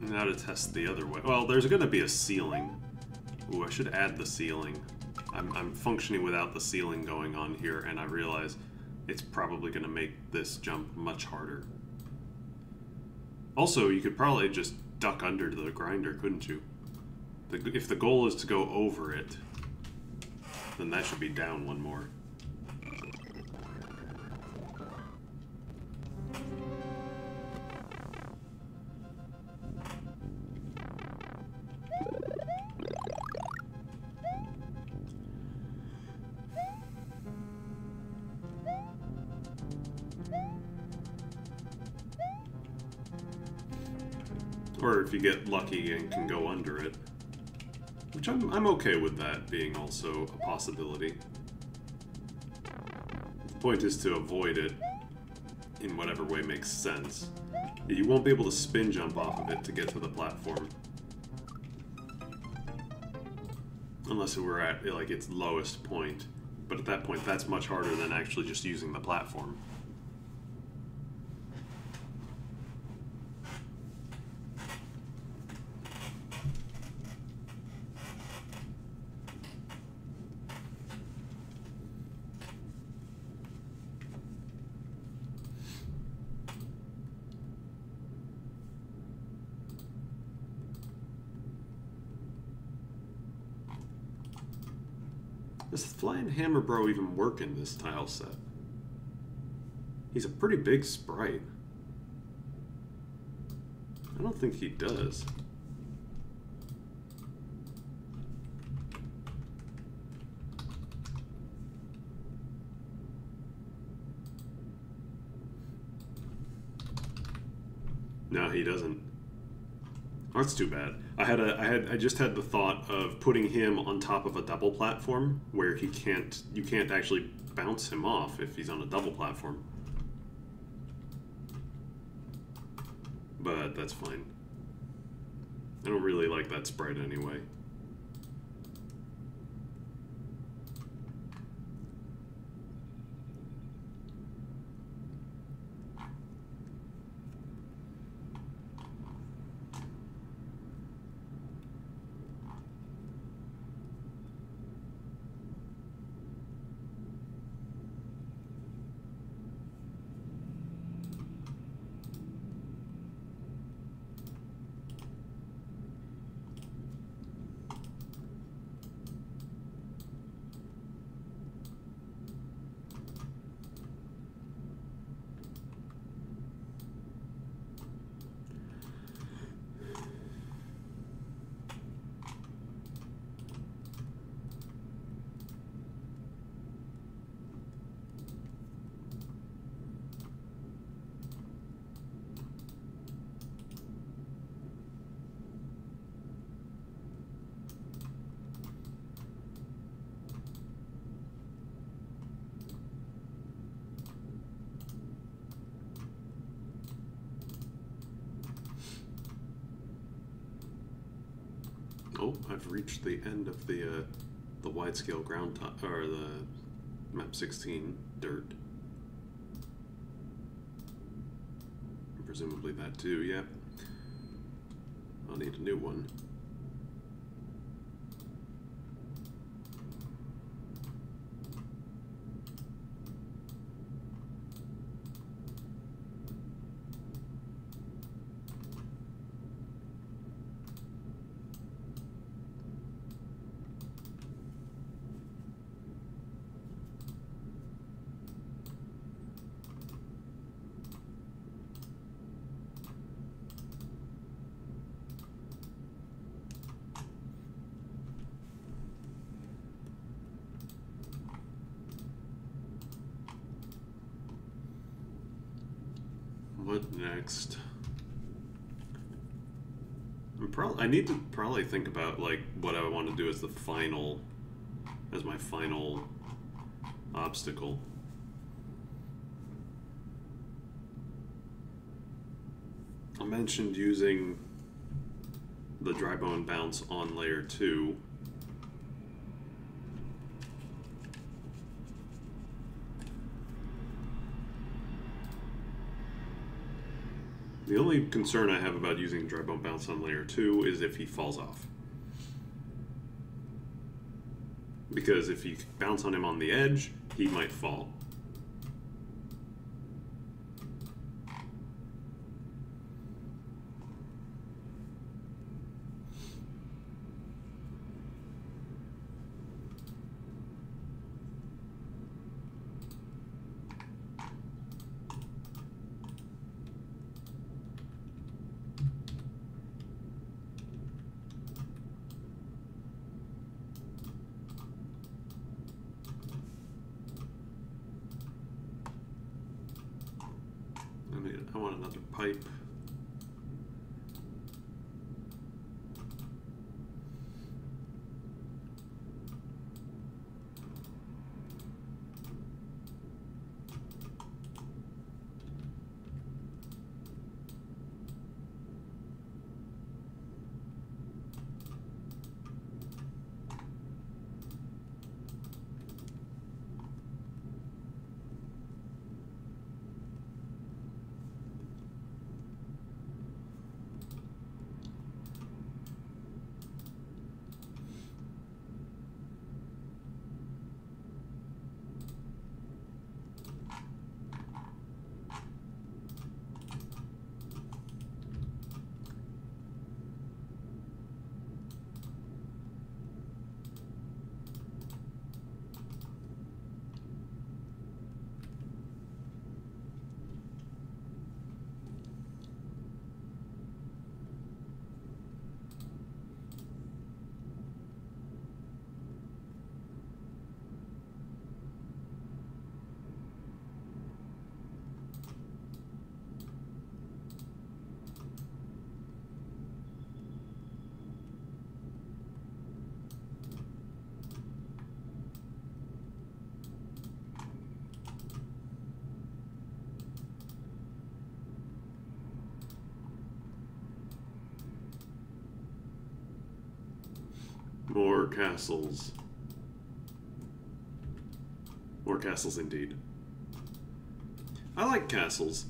Now to test the other way. Well, there's going to be a ceiling. Ooh, I should add the ceiling. I'm functioning without the ceiling going on here, and I realize it's probably going to make this jump much harder. Also, you could probably just duck under the grinder, couldn't you? If the goal is to go over it, then that should be down one more. Or if you get lucky and can go under it. Which I'm okay with that being also a possibility. The point is to avoid it in whatever way makes sense. You won't be able to spin jump off of it to get to the platform. Unless we're at like its lowest point. But at that point that's much harder than actually just using the platform. Does Flying Hammer Bro even work in this tile set? He's a pretty big sprite. I don't think he does. No, he doesn't. Oh, that's too bad. I just had the thought of putting him on top of a double platform where you can't actually bounce him off if he's on a double platform. But that's fine. I don't really like that sprite anyway. Oh, I've reached the end of the wide-scale ground top, or the map 16 dirt. And presumably that too, yep. I'll need a new one. what next? I need to probably think about like what I want to do as my final obstacle. I mentioned using the dry bone bounce on layer 2. The only concern I have about using dry bone bounce on layer 2 is if he falls off. Because if you bounce on him on the edge, he might fall. I want another pipe. More castles. More castles indeed. I like castles.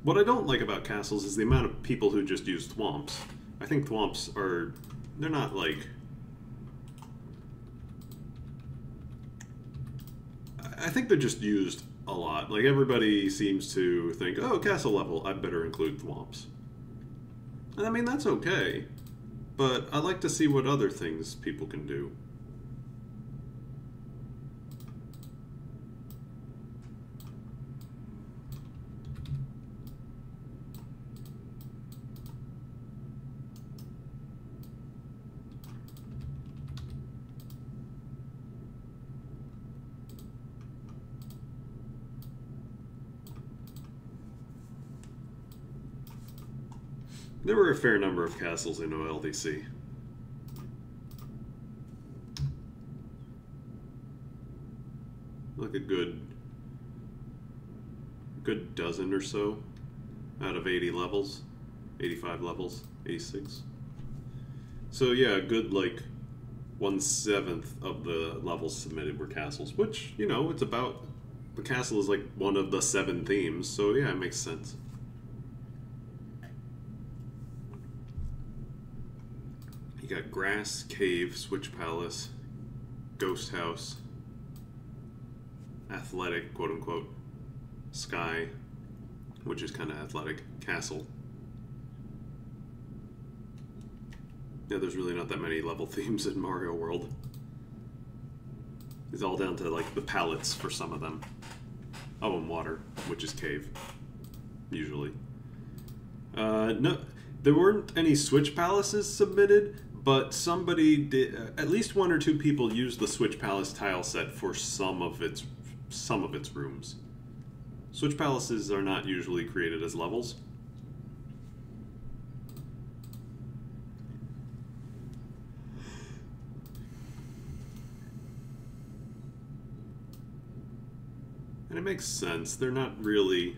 What I don't like about castles is the amount of people who just use thwomps. I think thwomps are... they're not like... I think they're just used a lot. Like, everybody seems to think, oh, castle level, I'd better include thwomps. And I mean, that's okay. But I like to see what other things people can do. There were a fair number of castles in OLDC. Like a good dozen or so out of 80 levels, 85 levels, 86. So yeah, a good like 1/7 of the levels submitted were castles, which, you know, it's about, the castle is like one of the 7 themes, so yeah, it makes sense. You got grass, cave, switch palace, ghost house, athletic, quote unquote, sky, which is kind of athletic, castle. Yeah, there's really not that many level themes in Mario World. It's all down to like the palettes for some of them. Oh, and water, which is cave, usually. No, there weren't any switch palaces submitted, but somebody did. At least 1 or 2 people used the switch palace tile set for some of its rooms. Switch palaces are not usually created as levels. And it makes sense. They're not really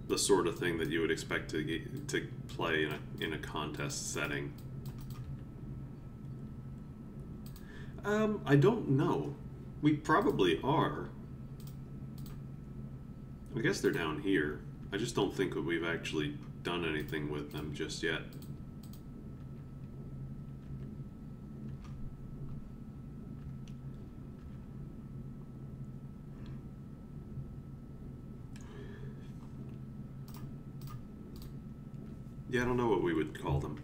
the sort of thing that you would expect to play in a contest setting. I don't know. We probably are. I guess they're down here. I just don't think that we've actually done anything with them just yet. Yeah, I don't know what we would call them.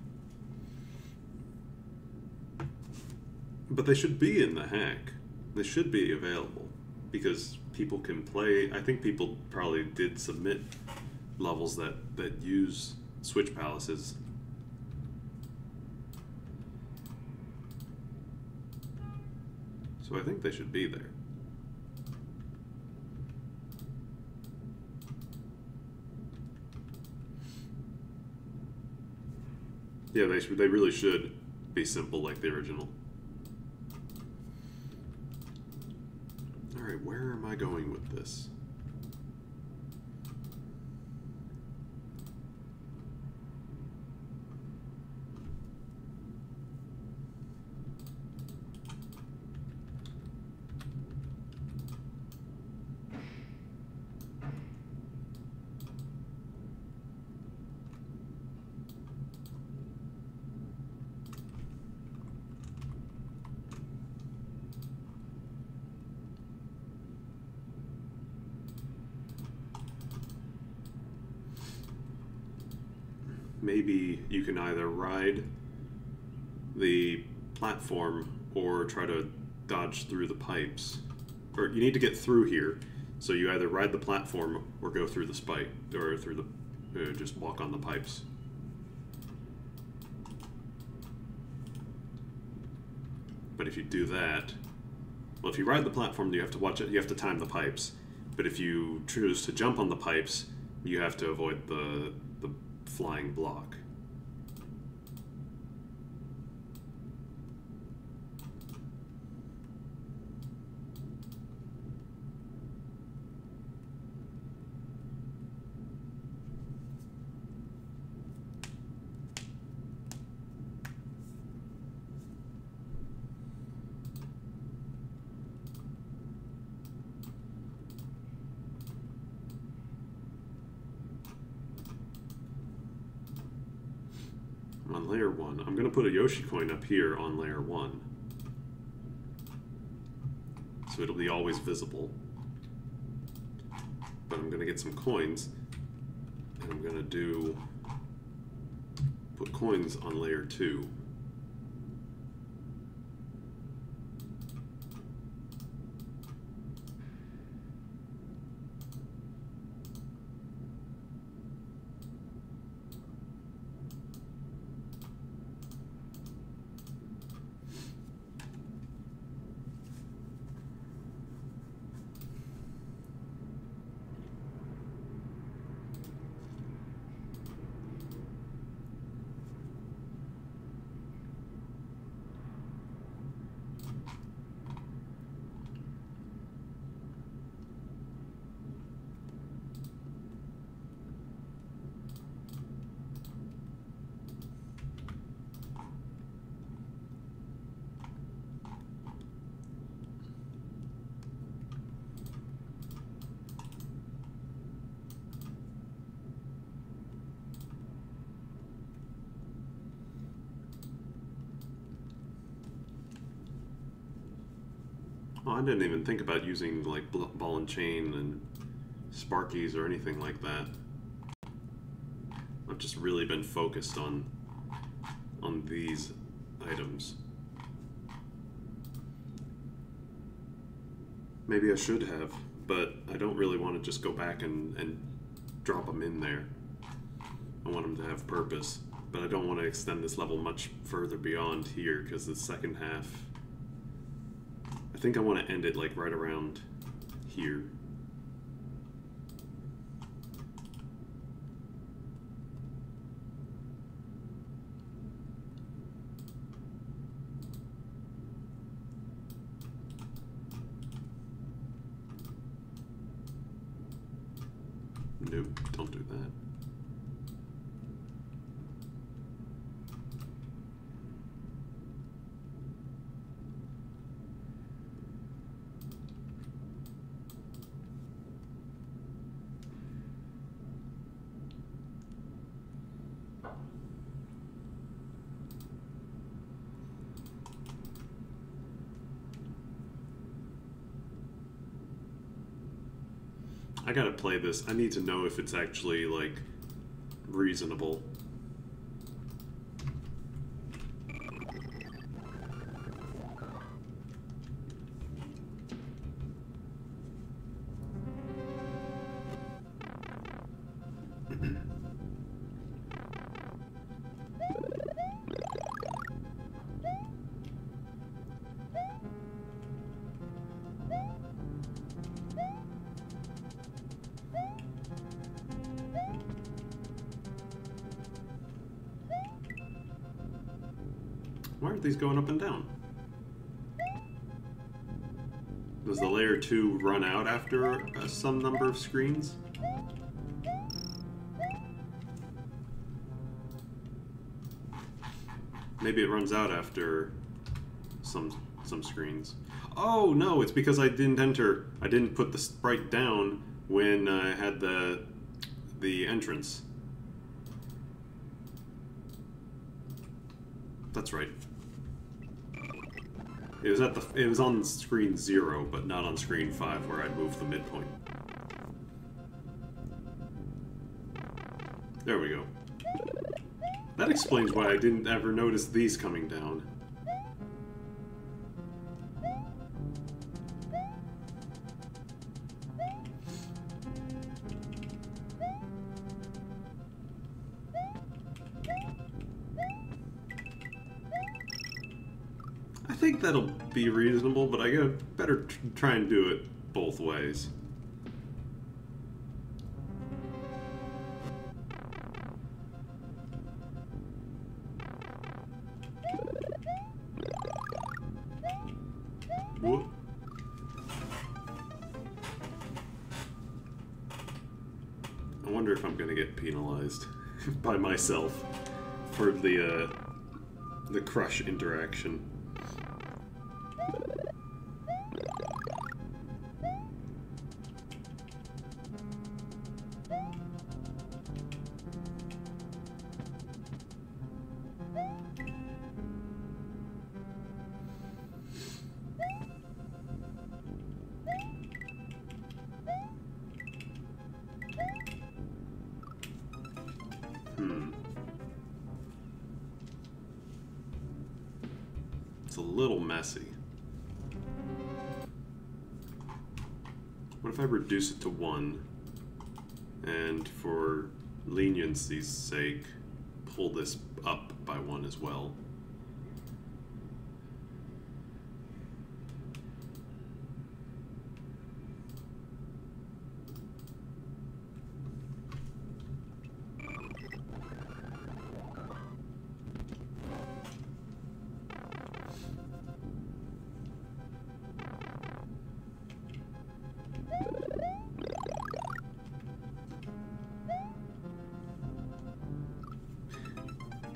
But they should be in the hack. They should be available because people can play. I think people probably did submit levels that use switch palaces. So I think they should be there. Yeah, they really should be simple like the original. Alright, where am I going with this? Maybe you can either ride the platform or try to dodge through the pipes. Or you need to get through here, so you either ride the platform or go through the spike, or through the, just walk on the pipes. But if you do that, well, if you ride the platform, you have to watch it. You have to time the pipes. But if you choose to jump on the pipes, you have to avoid the flying block. On layer 1. I'm going to put a Yoshi coin up here on layer 1. So it'll be always visible. But I'm going to get some coins. And I'm going to put coins on layer 2. Oh, I didn't even think about using like ball and chain and sparkies or anything like that. I've just really been focused on these items. Maybe I should have, but I don't really want to just go back and drop them in there. I want them to have purpose, but I don't want to extend this level much further beyond here because the second half, I think I want to end it like right around here. Nope, don't do that. I gotta play this. I need to know if it's actually, like, reasonable. Why aren't these going up and down? Does the layer 2 run out after some number of screens? Maybe it runs out after some screens. Oh no, it's because I didn't put the sprite down when I had the entrance. That's right. It was on screen 0, but not on screen 5 where I'd moved the midpoint. There we go. That explains why I didn't ever notice these coming down. I think that'll be reasonable, but I gotta better try and do it both ways. Whoop. I wonder if I'm gonna get penalized by myself for the crush interaction. It's a little messy. What if I reduce it to 1, and for leniency's sake, pull this up by 1 as well?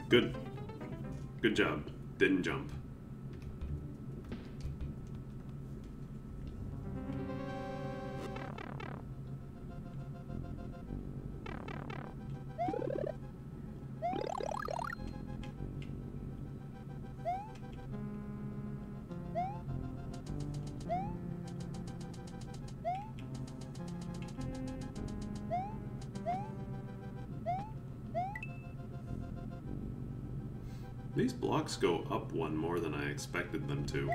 Good. Good job. Didn't jump. These blocks go up 1 more than I expected them to.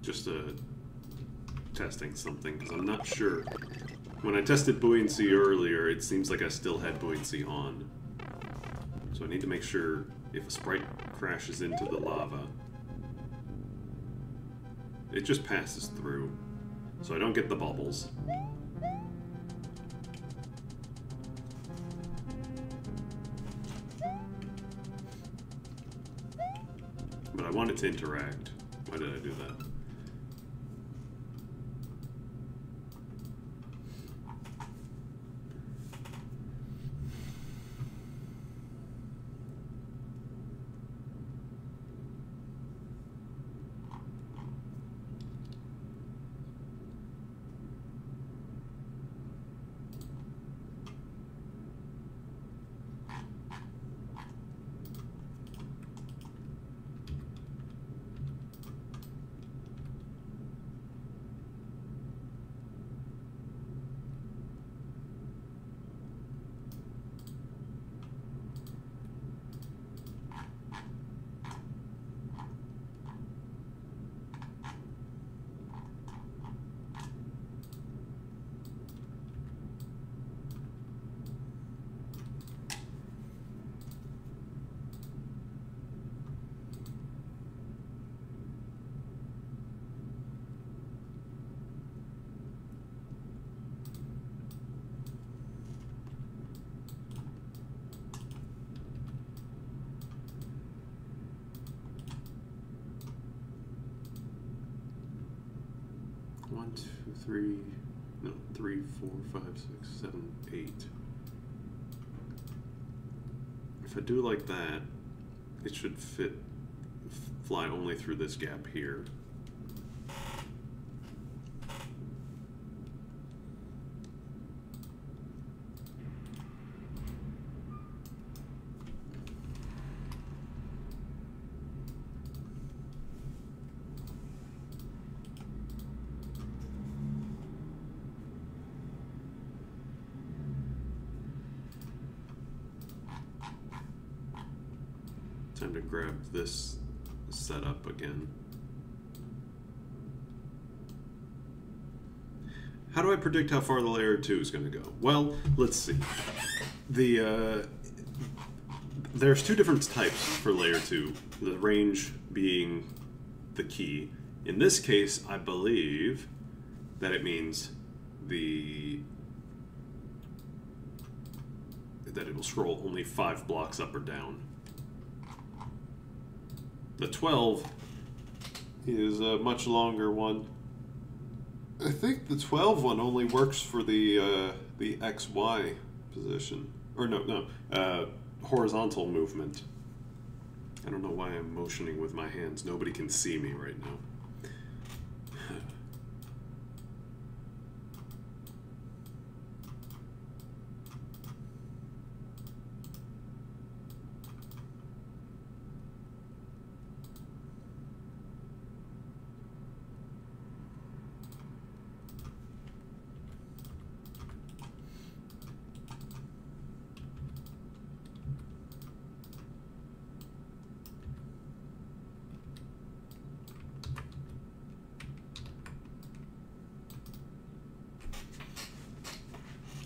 just testing something, because I'm not sure. When I tested buoyancy earlier, it seems like I still had buoyancy on. So I need to make sure if a sprite crashes into the lava, it just passes through, so I don't get the bubbles. But I want it to interact. Why did I do that? One, two, three, no, 3, 4, 5, 6, 7, 8. If I do like that, it should fly only through this gap here. Time to grab this setup again. How do I predict how far the layer 2 is going to go? Well, let's see. There's two different types for layer 2, the range being the key. In this case, I believe that it means that it will scroll only 5 blocks up or down. The 12 is a much longer one. I think the 12 one only works for the XY position. Or no, horizontal movement. I don't know why I'm motioning with my hands. Nobody can see me right now.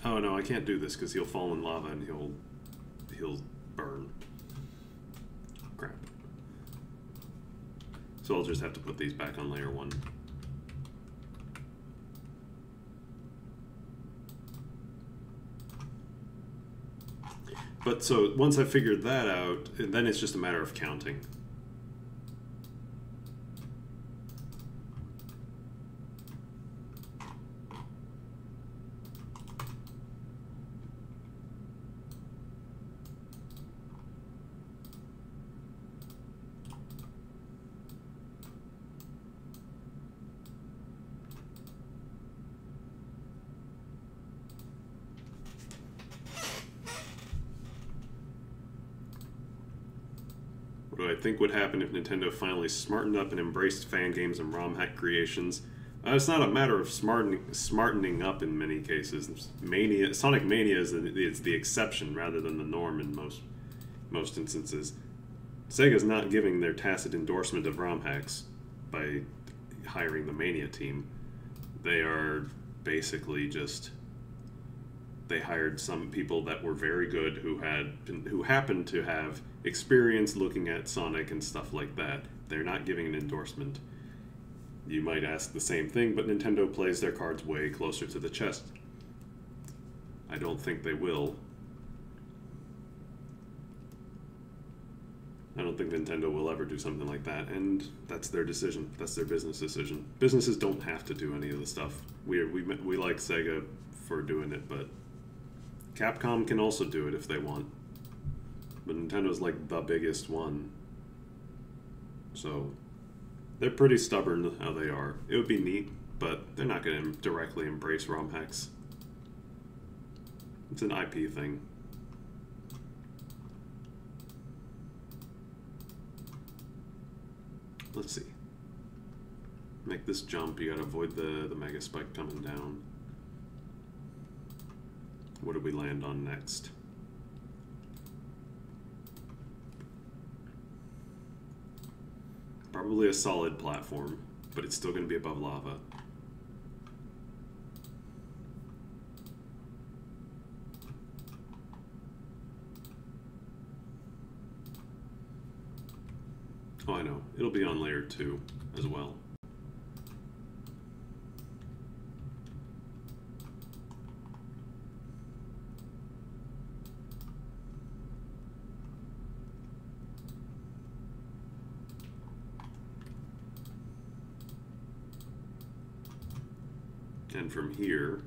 Oh no, I can't do this because he'll fall in lava and he'll burn. Crap. So I'll just have to put these back on layer 1. But so once I figured that out, then it's just a matter of counting. What do I think would happen if Nintendo finally smartened up and embraced fan games and ROM hack creations? It's not a matter of smartening up in many cases. Sonic Mania is the exception rather than the norm in most instances. Sega's not giving their tacit endorsement of ROM hacks by hiring the Mania team. They are basically just, they hired some people that were very good who happened to have experience looking at Sonic and stuff like that. They're not giving an endorsement. You might ask the same thing, but Nintendo plays their cards way closer to the chest. I don't think they will. I don't think Nintendo will ever do something like that, and that's their decision. That's their business decision. Businesses don't have to do any of the stuff. We like Sega for doing it, but Capcom can also do it if they want. But Nintendo's like the biggest one. So they're pretty stubborn how they are. It would be neat, but they're not going to directly embrace ROM hacks. It's an IP thing. Let's see. Make this jump, you gotta avoid the Mega Spike coming down. What do we land on next? Probably a solid platform, but it's still gonna be above lava. Oh, I know. It'll be on layer 2 as well. And from here,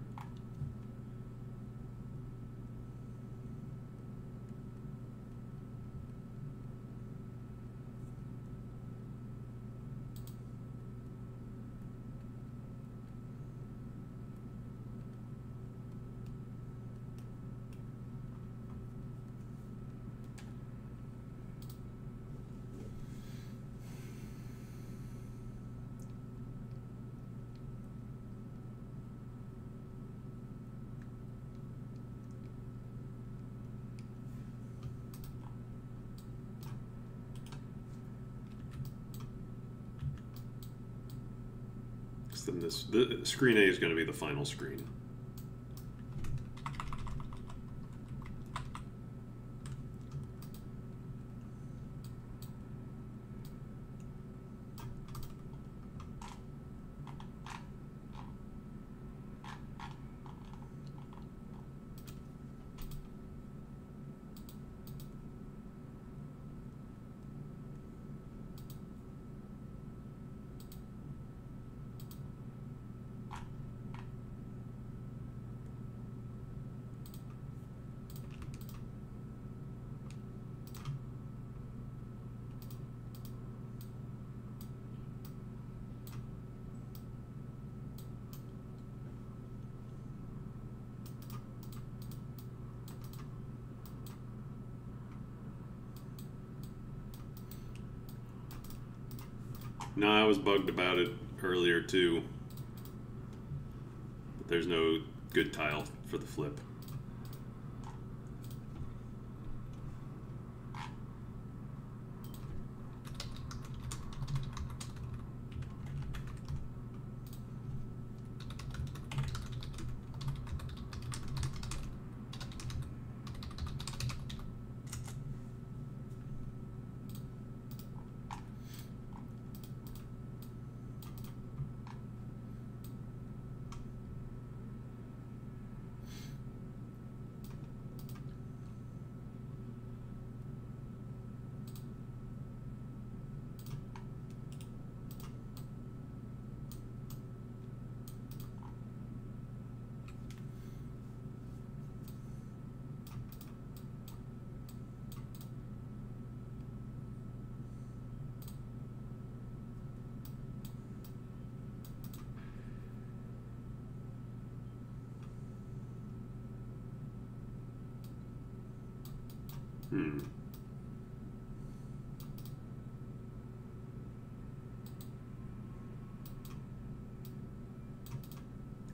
then the screen A is going to be the final screen. No, I was bugged about it earlier too. But there's no good tile for the flip.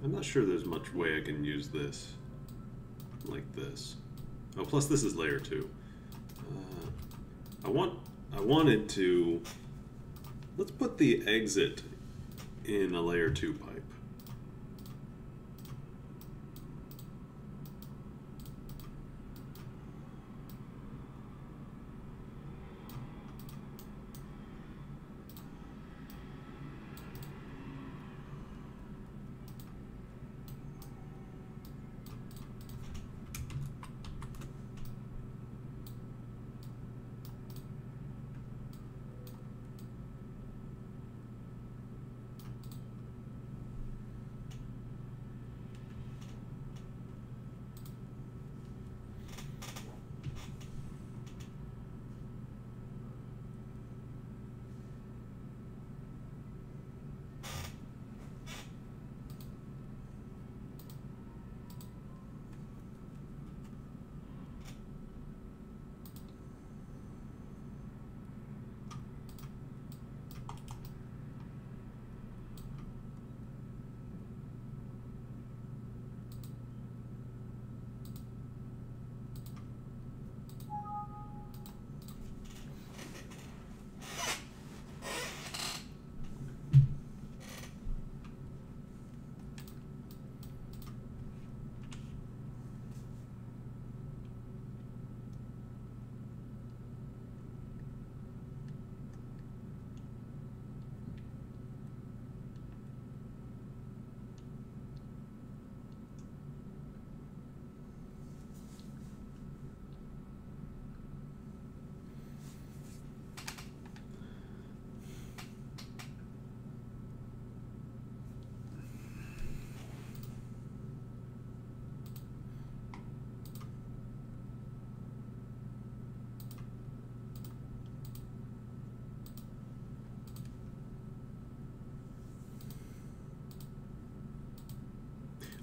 I'm not sure there's much way I can use this like this. Oh, plus this is layer 2. I wanted to, let's put the exit in a layer 2 pipe.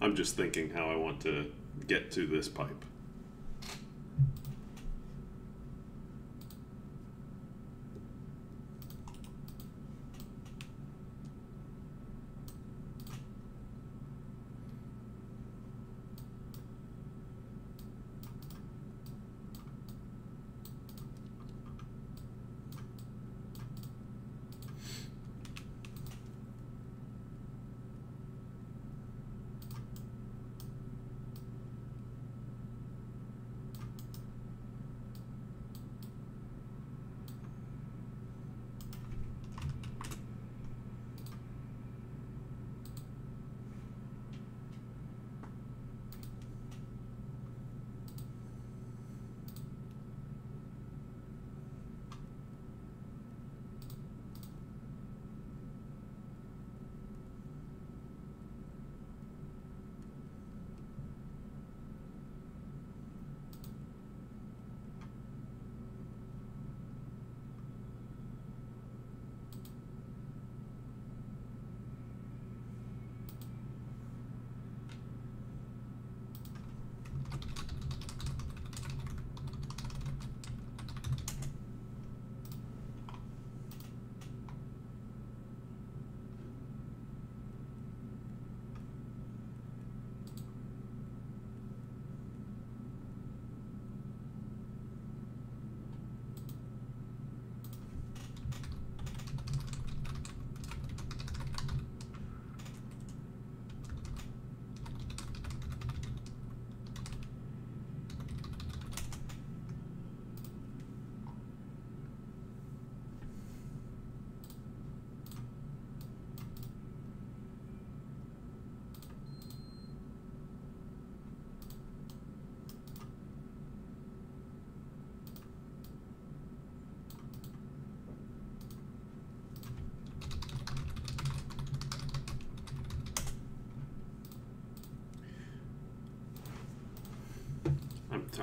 I'm just thinking how I want to get to this pipe.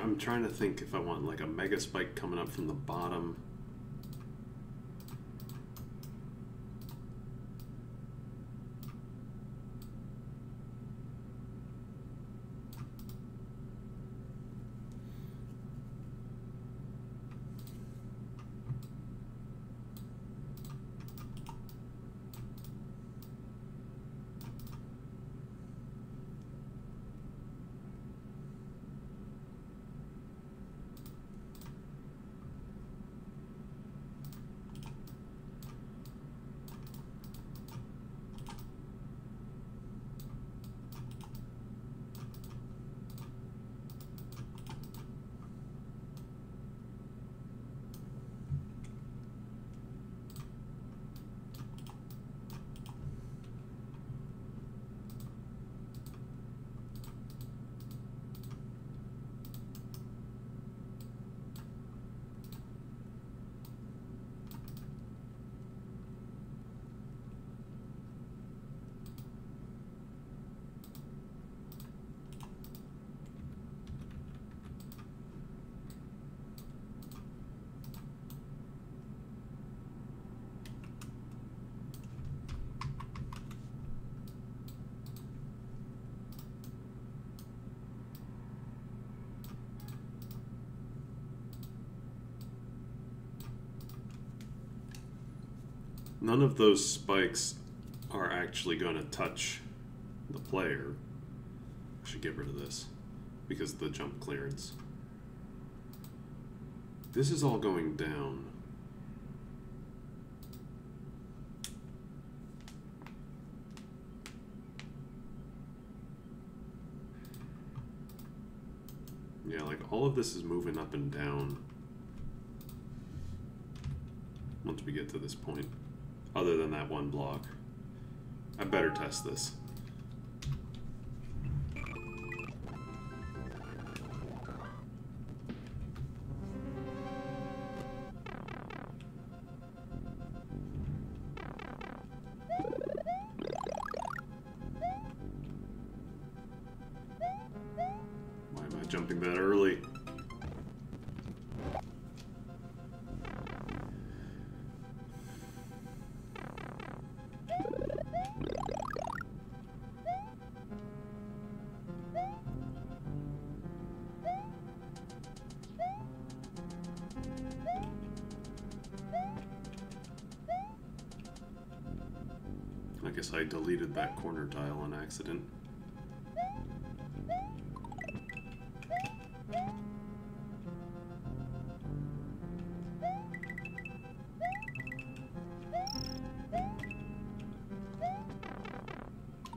I'm trying to think if I want like a mega spike coming up from the bottom. None of those spikes are actually going to touch the player. I should get rid of this because of the jump clearance. This is all going down. Yeah, like all of this is moving up and down once we get to this point, other than that one block. I better test this. Why am I jumping that early? I guess I deleted that corner tile on accident.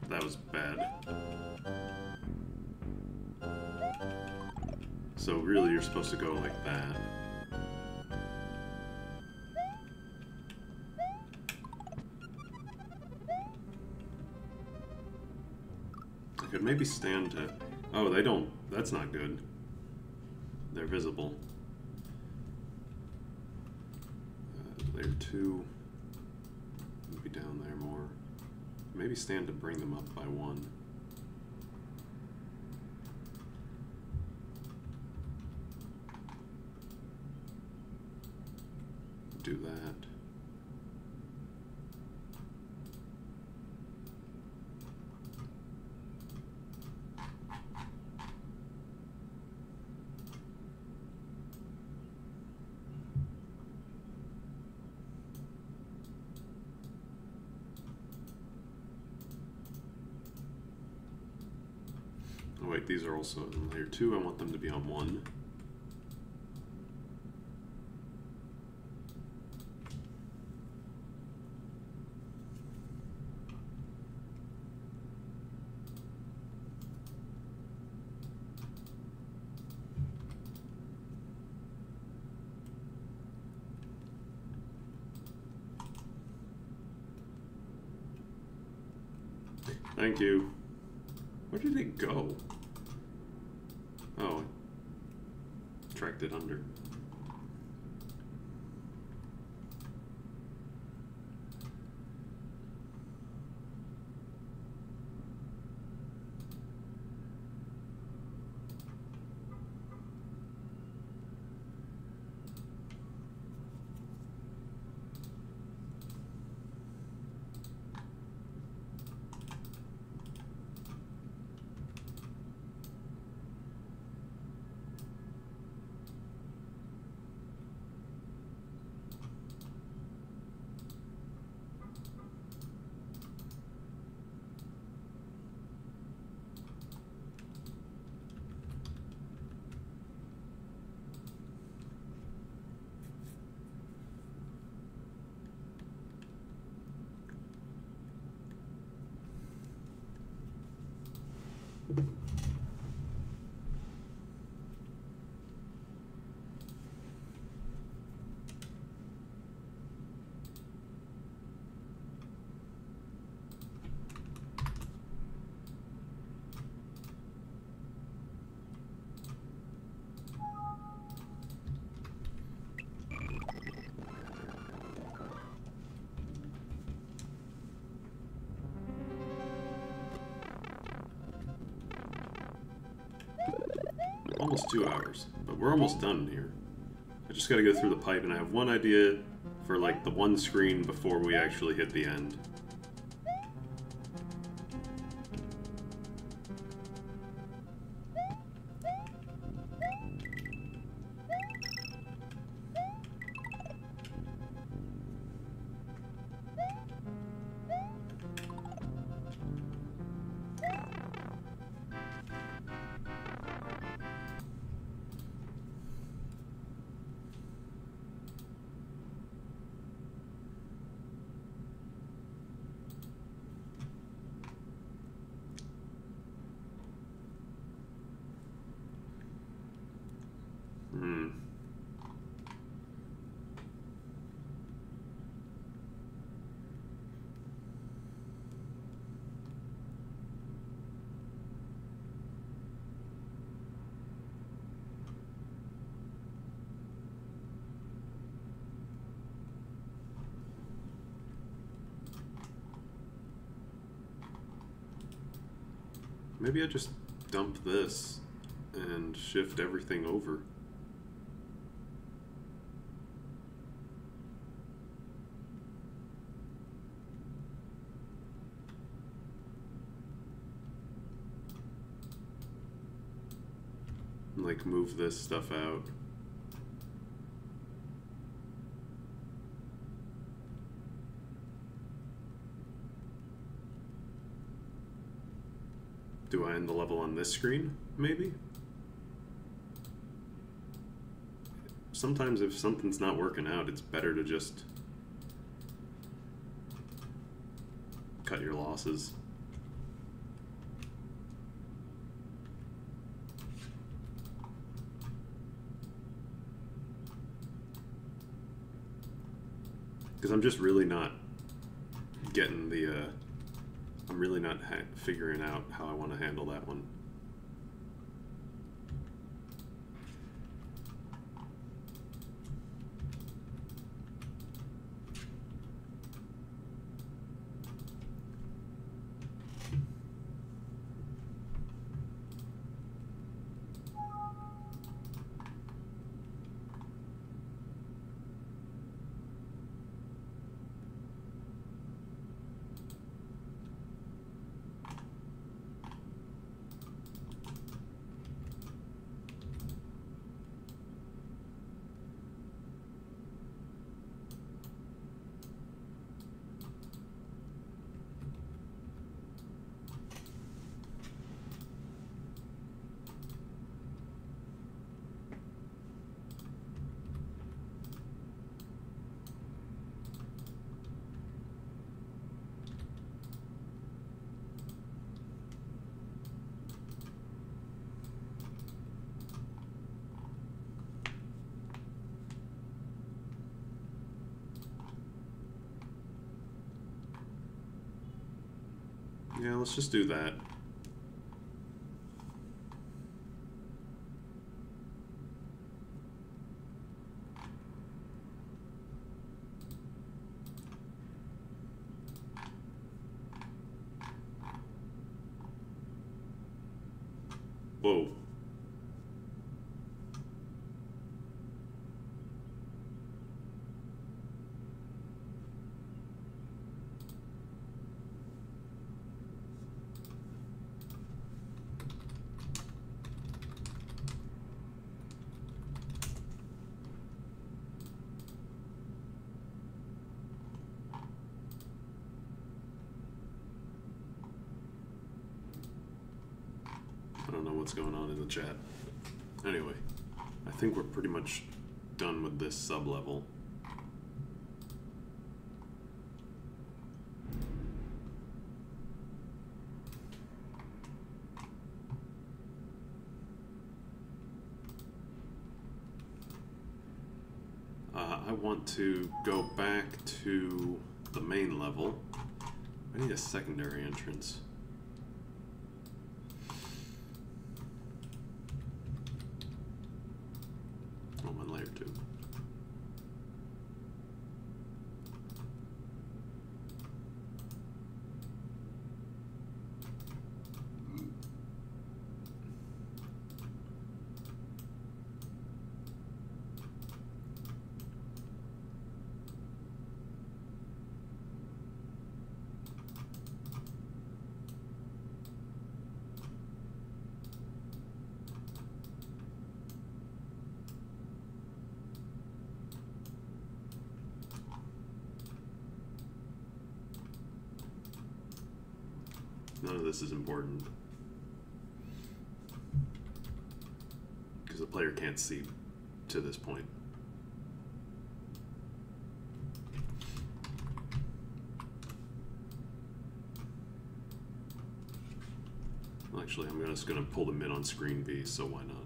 That was bad. So really you're supposed to go like that. I could maybe stand to... Oh, they don't... That's not good. They're visible. Layer 2. Maybe down there more. Maybe stand to bring them up by 1. Do that. Oh wait, these are also in layer 2. I want them to be on 1. Thank you. Where did it go? Oh, tracked it under. Almost 2 hours, but we're almost done here. I just gotta go through the pipe, and I have one idea for like the one screen before we actually hit the end. Maybe I just dump this and shift everything over. Like move this stuff out. Do I end the level on this screen? Maybe? Sometimes if something's not working out, it's better to just cut your losses. Because I'm just really not getting the, I'm really not figuring out how I want to handle that one. Yeah, let's just do that. Whoa. I don't know what's going on in the chat. Anyway, I think we're pretty much done with this sub-level. I want to go back to the main level. I need a secondary entrance. Oh, one layer two. None of this is important because the player can't see to this point. Actually, I'm just going to pull them in on screen V, so why not?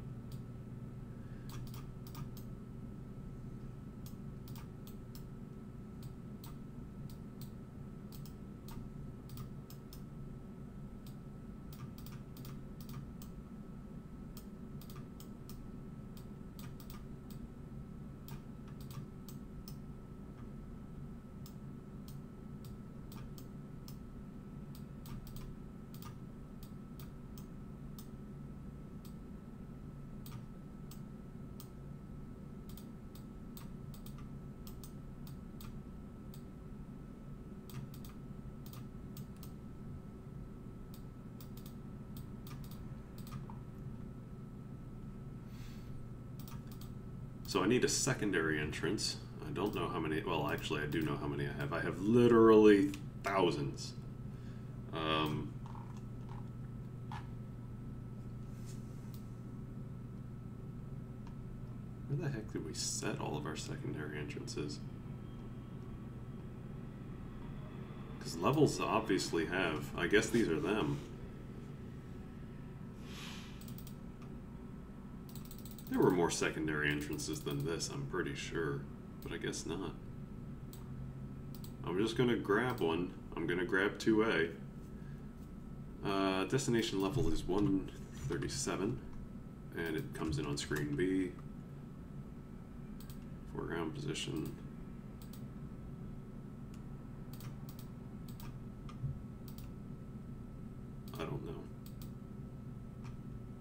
So I need a secondary entrance. I don't know how many, well actually I do know how many I have. I have literally thousands. Where the heck did we set all of our secondary entrances? Because levels obviously have, I guess these are them. There were more secondary entrances than this, I'm pretty sure, but I guess not. I'm just gonna grab one. I'm gonna grab 2A. Destination level is 137, and it comes in on screen B. Foreground position. I don't know.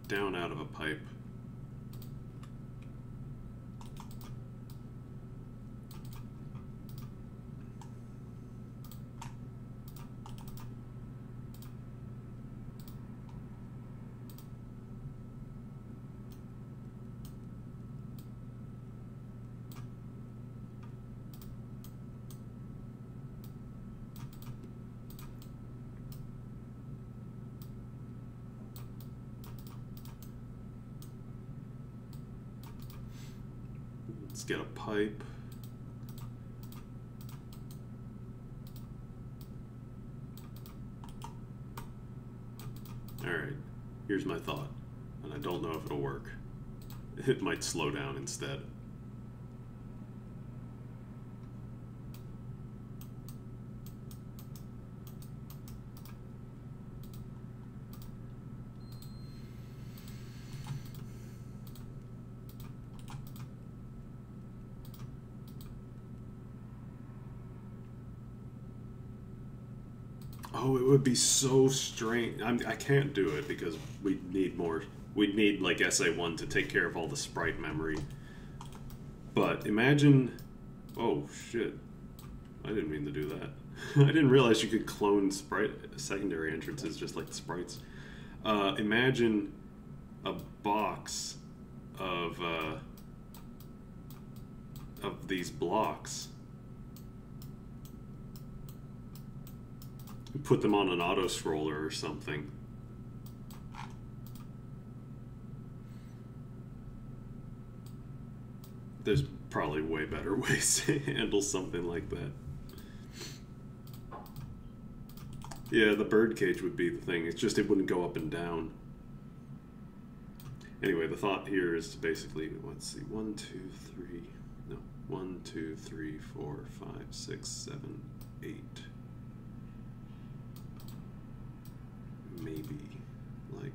Down out of a pipe. Let's get a pipe. Alright, here's my thought, and I don't know if it'll work. It might slow down instead. Oh, it would be so strange. I can't do it because we need more. We need like SA1 to take care of all the sprite memory. But imagine, oh shit, I didn't mean to do that. I didn't realize you could clone sprite secondary entrances just like the sprites. Imagine a box of these blocks. Put them on an auto scroller or something. There's probably way better ways to handle something like that. Yeah, the birdcage would be the thing. It's just it wouldn't go up and down. Anyway, the thought here is to basically, let's see, 1, 2, 3, no, 1, 2, 3, 4, 5, 6, 7, 8. Maybe, like,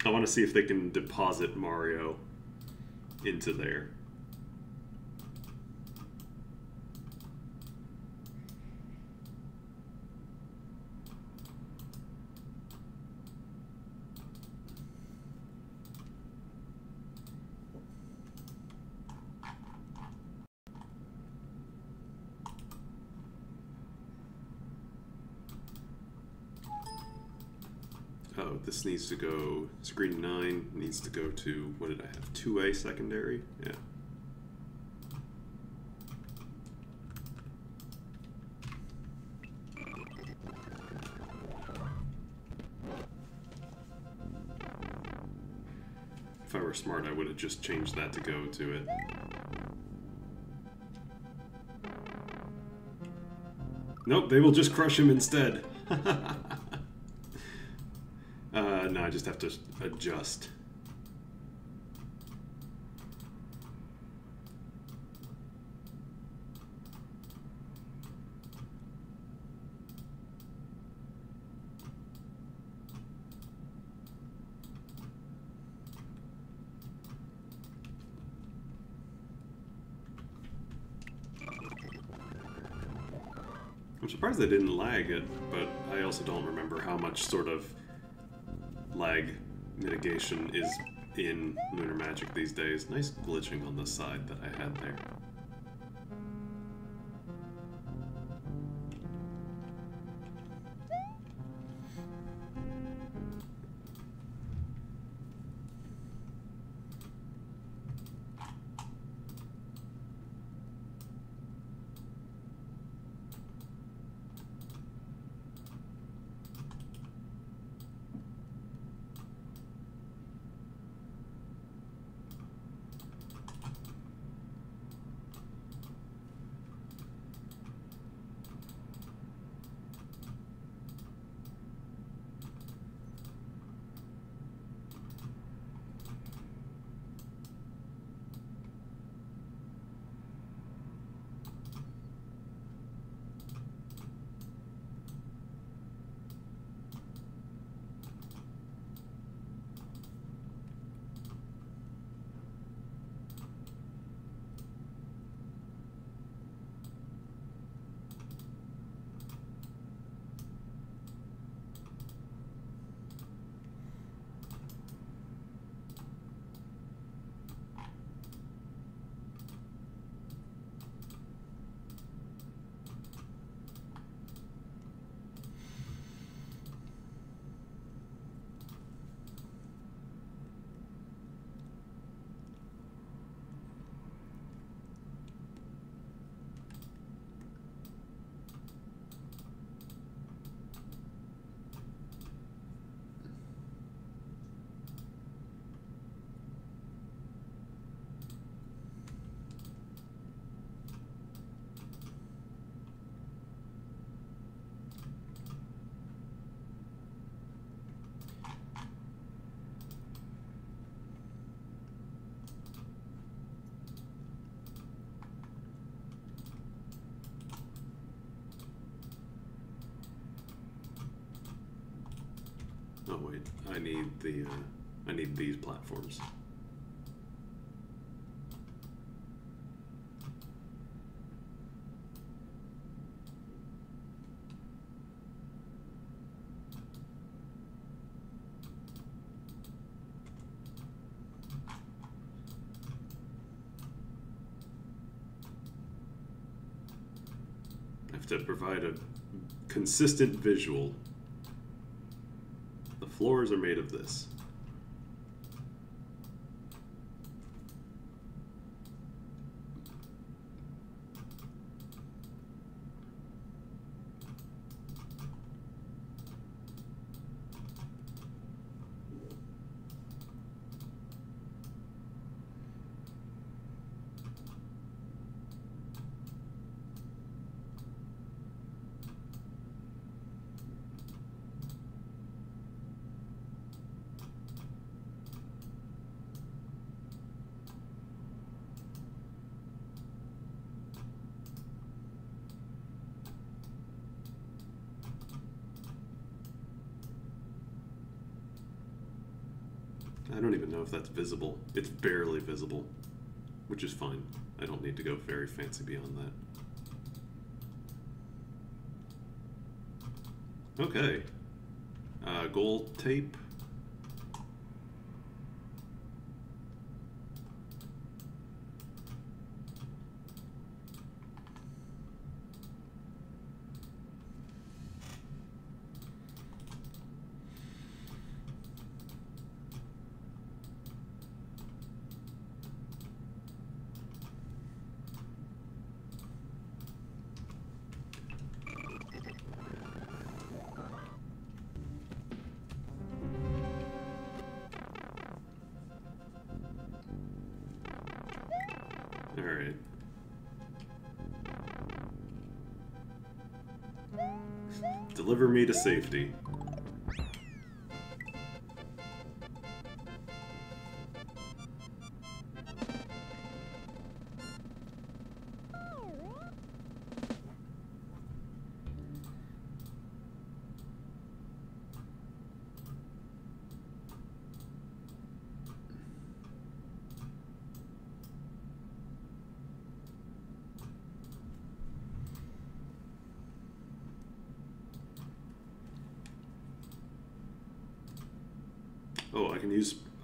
I want to see if they can deposit Mario into there. Oh, this needs to go, screen 9 needs to go to, what did I have, 2A secondary? Yeah. If I were smart, I would have just changed that to go to it. Nope, they will just crush him instead. No, I just have to adjust. I'm surprised they didn't lag it, but I also don't remember how much sort of lag mitigation is in Lunar Magic these days. Nice glitching on the side that I had there. Oh wait, I need these platforms. I have to provide a consistent visual. The floors are made of this. I don't even know if that's visible. It's barely visible, which is fine. I don't need to go very fancy beyond that. Okay. Gold tape. Alright. Deliver me to safety.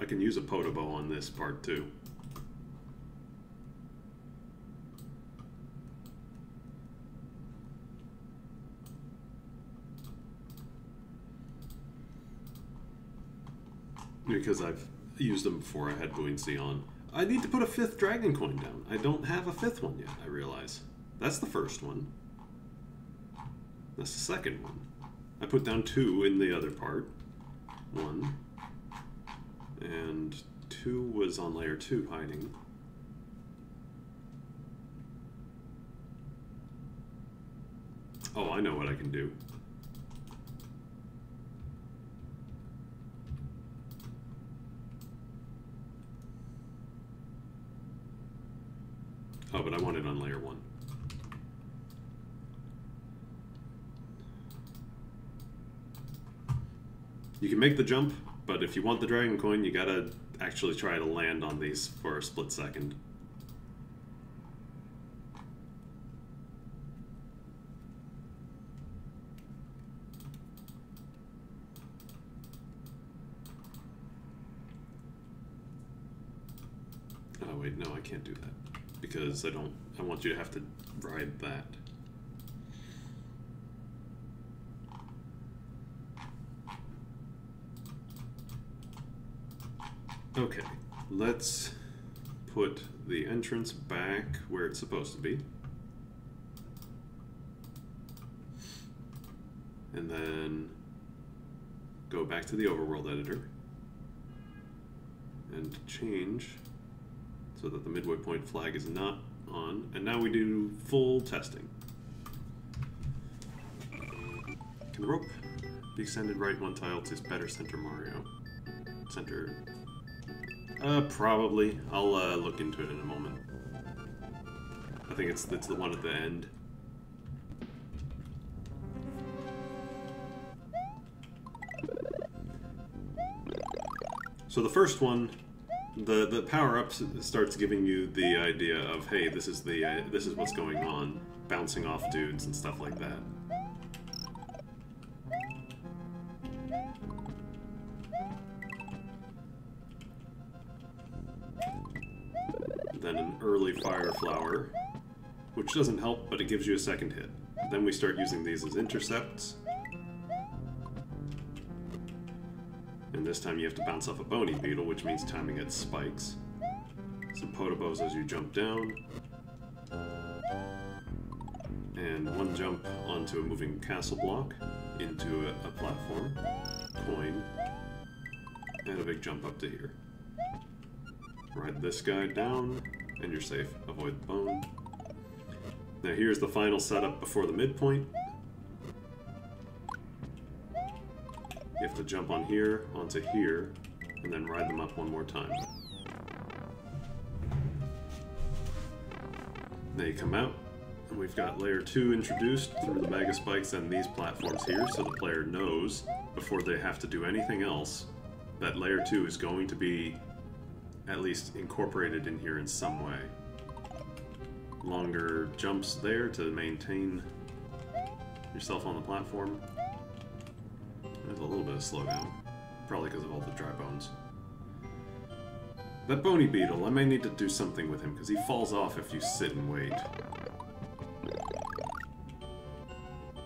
can use a Podobo on this part too. Because I've used them before I had buoyancy on. I need to put a 5th dragon coin down. I don't have a 5th one yet, I realize. That's the first one. That's the second one. I put down 2 in the other part. 1. And 2 was on layer 2 hiding. Oh, I know what I can do. Oh, but I want it on layer 1. You can make the jump, but if you want the dragon coin, you gotta actually try to land on these for a split second. Oh wait, no, I can't do that. Because I want you to have to ride that. Okay, let's put the entrance back where it's supposed to be. And then go back to the overworld editor and change so that the midway point flag is not on. And now we do full testing. Can the rope be extended right 1 tile to better center Mario? Center... probably. I'll look into it in a moment. I think it's the one at the end. So the first one, the power-up starts giving you the idea of, hey, this is what's going on, bouncing off dudes and stuff like that. Then an early fire flower, which doesn't help, but it gives you a second hit. Then we start using these as intercepts. And this time you have to bounce off a bony beetle, which means timing its spikes. Some Podobos as you jump down. And 1 jump onto a moving castle block, into a platform, coin, and a big jump up to here. Ride this guy down, and you're safe. Avoid the bone. Now here's the final setup before the midpoint. You have to jump on here, onto here, and then ride them up 1 more time. Now you come out, and we've got layer 2 introduced through the Mega Spikes and these platforms here, so the player knows, before they have to do anything else, that layer 2 is going to be at least incorporated in here in some way. Longer jumps there to maintain yourself on the platform. There's a little bit of slowdown, probably because of all the dry bones. That bony beetle, I may need to do something with him, because he falls off if you sit and wait.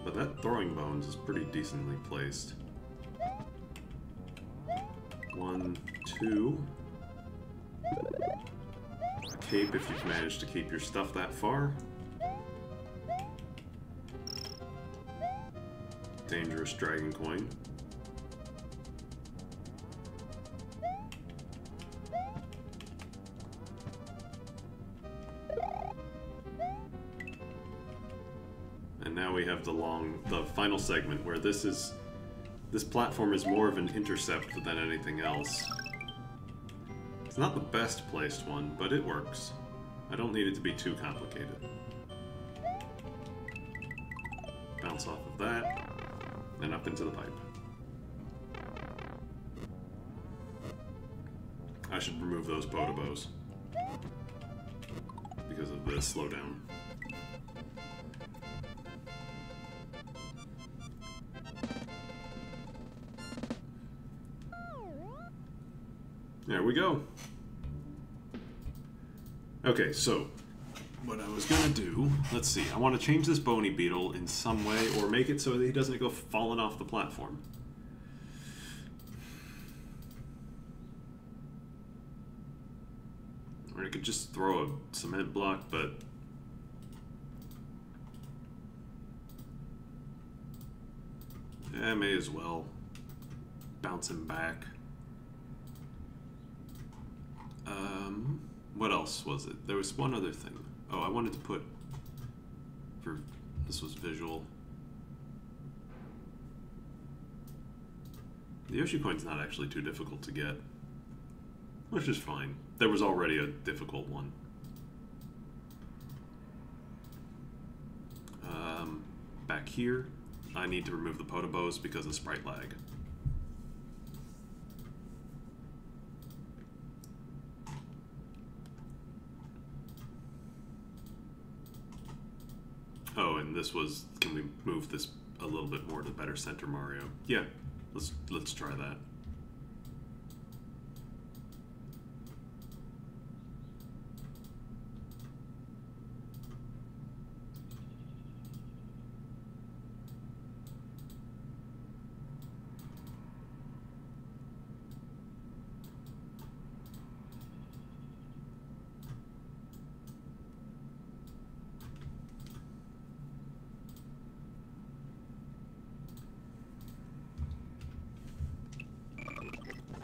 But that throwing bones is pretty decently placed. 1, 2... A cape if you've managed to keep your stuff that far. Dangerous dragon coin. And now we have the final segment where this platform is more of an intercept than anything else. It's not the best placed one, but it works. I don't need it to be too complicated. Bounce off of that, and up into the pipe. I should remove those Podobos because of the slowdown. There we go. Okay, so what I was gonna do, let's see, I want to change this bony beetle in some way, or make it so that he doesn't go falling off the platform. Or I could just throw a cement block, but yeah, may as well bounce him back. What else was it? There was one other thing. Oh, I wanted to put, this was visual. The Yoshi coin's not actually too difficult to get, which is fine. There was already a difficult one. Back here, I need to remove the potobos because of sprite lag. Oh, and this was, can we move this a little bit more to better center Mario? Yeah, let's try that.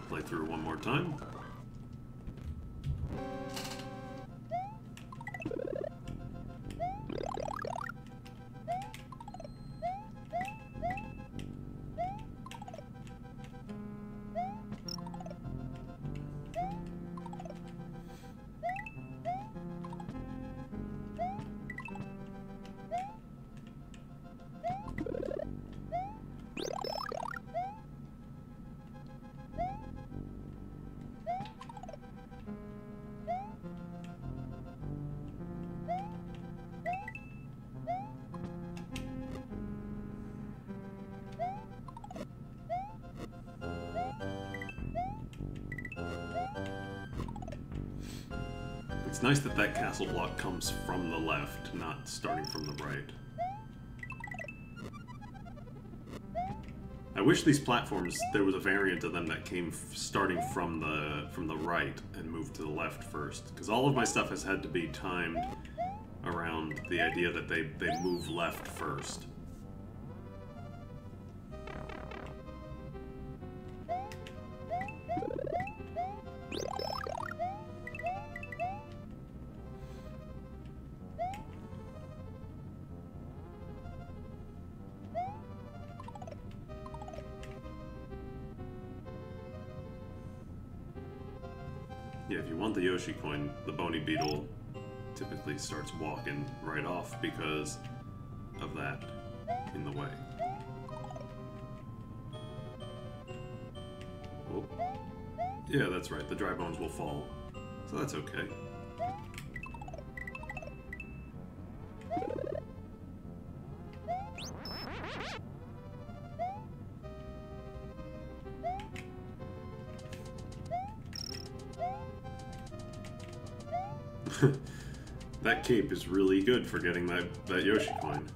Play through one more time. It's nice that that castle block comes from the left, not starting from the right. I wish these platforms, there was a variant of them that came starting from the right and moved to the left first, because all of my stuff has had to be timed around the idea that they move left first. Yeah, if you want the Yoshi coin, the bony beetle typically starts walking right off because of that in the way. Oh. Yeah, that's right, the dry bones will fall, so that's okay. That cape is really good for getting that Yoshi coin.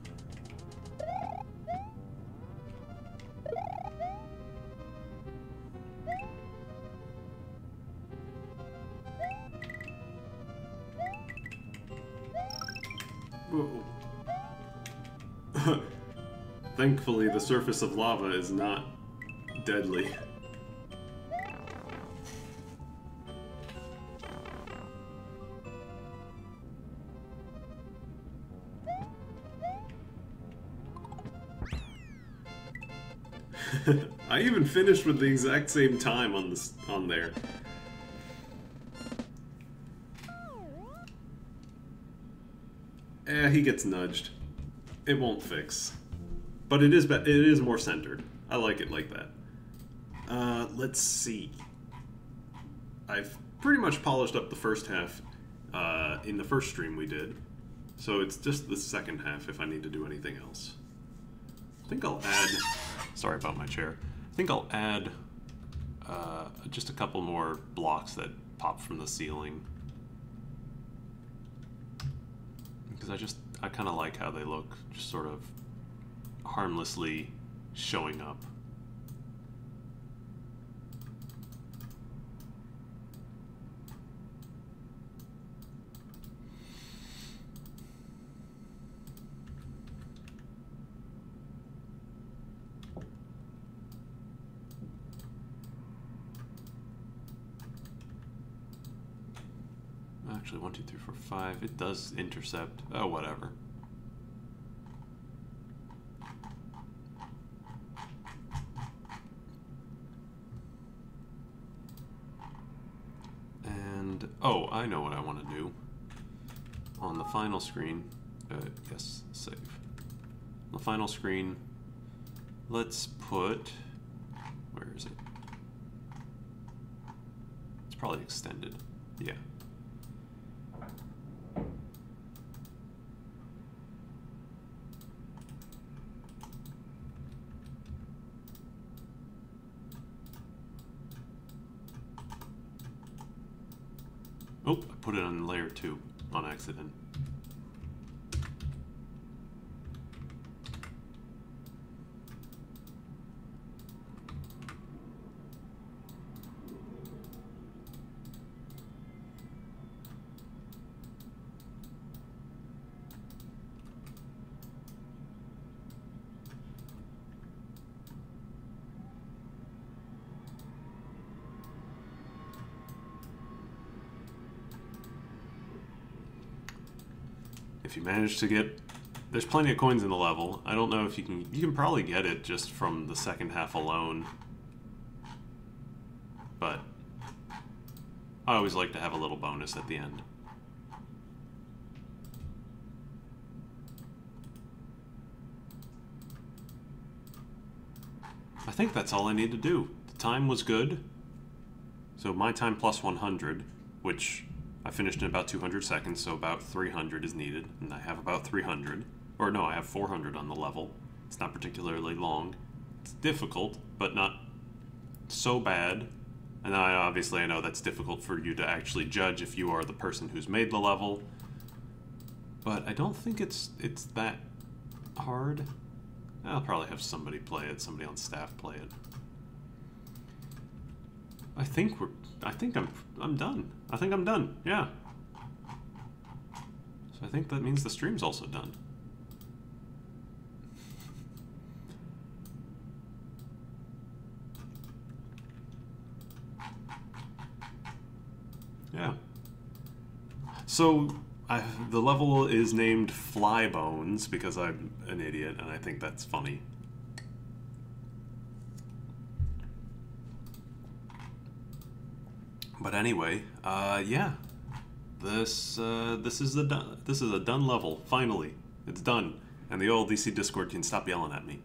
Whoa. Thankfully, the surface of lava is not deadly. I even finished with the exact same time on there. He gets nudged. It won't fix. But it is more centered. I like it like that. Let's see. I've pretty much polished up the first half in the first stream we did. So it's just the second half if I need to do anything else. I think I'll add... Sorry about my chair. I think I'll add just a couple more blocks that pop from the ceiling. Because I kind of like how they look, just sort of harmlessly showing up. Actually, 1, 2, 3, 4, 5. It does intercept. Oh, whatever. And, oh, I know what I want to do. On the final screen, yes, save. On the final screen, let's put, where is it? It's probably extended. Yeah. Oh, I put it on layer 2 on accident. If you manage to get, there's plenty of coins in the level. I don't know if you can probably get it just from the second half alone. But I always like to have a little bonus at the end. I think that's all I need to do. The time was good. So my time plus 100, which I finished in about 200 seconds, so about 300 is needed, and I have about 300. Or no, I have 400 on the level. It's not particularly long. It's difficult, but not so bad. And obviously I know that's difficult for you to actually judge if you are the person who's made the level. But I don't think it's that hard. I'll probably have somebody play it, somebody on staff play it. I think I'm done. I think I'm done, yeah. So I think that means the stream's also done. Yeah. So the level is named Fly Bones because I'm an idiot and I think that's funny. But anyway, yeah, this is a done level. Finally, it's done, and the OLDC Discord can stop yelling at me.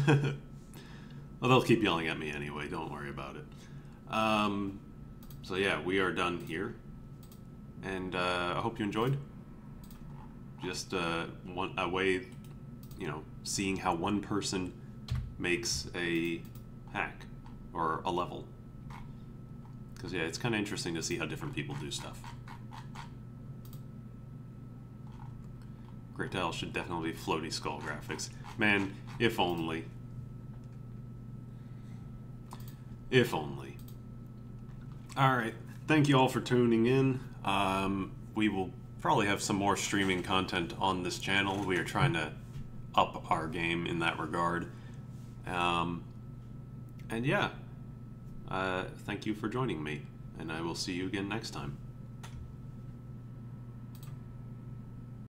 Well, they'll keep yelling at me anyway. Don't worry about it. So yeah, we are done here, and I hope you enjoyed. Just a way, you know, seeing how one person makes a hack or a level. Because, yeah, it's kind of interesting to see how different people do stuff. Great Isle should definitely be floaty skull graphics. Man, if only. If only. Alright, thank you all for tuning in. We will probably have some more streaming content on this channel. We are trying to up our game in that regard. And yeah. Thank you for joining me, and I will see you again next time.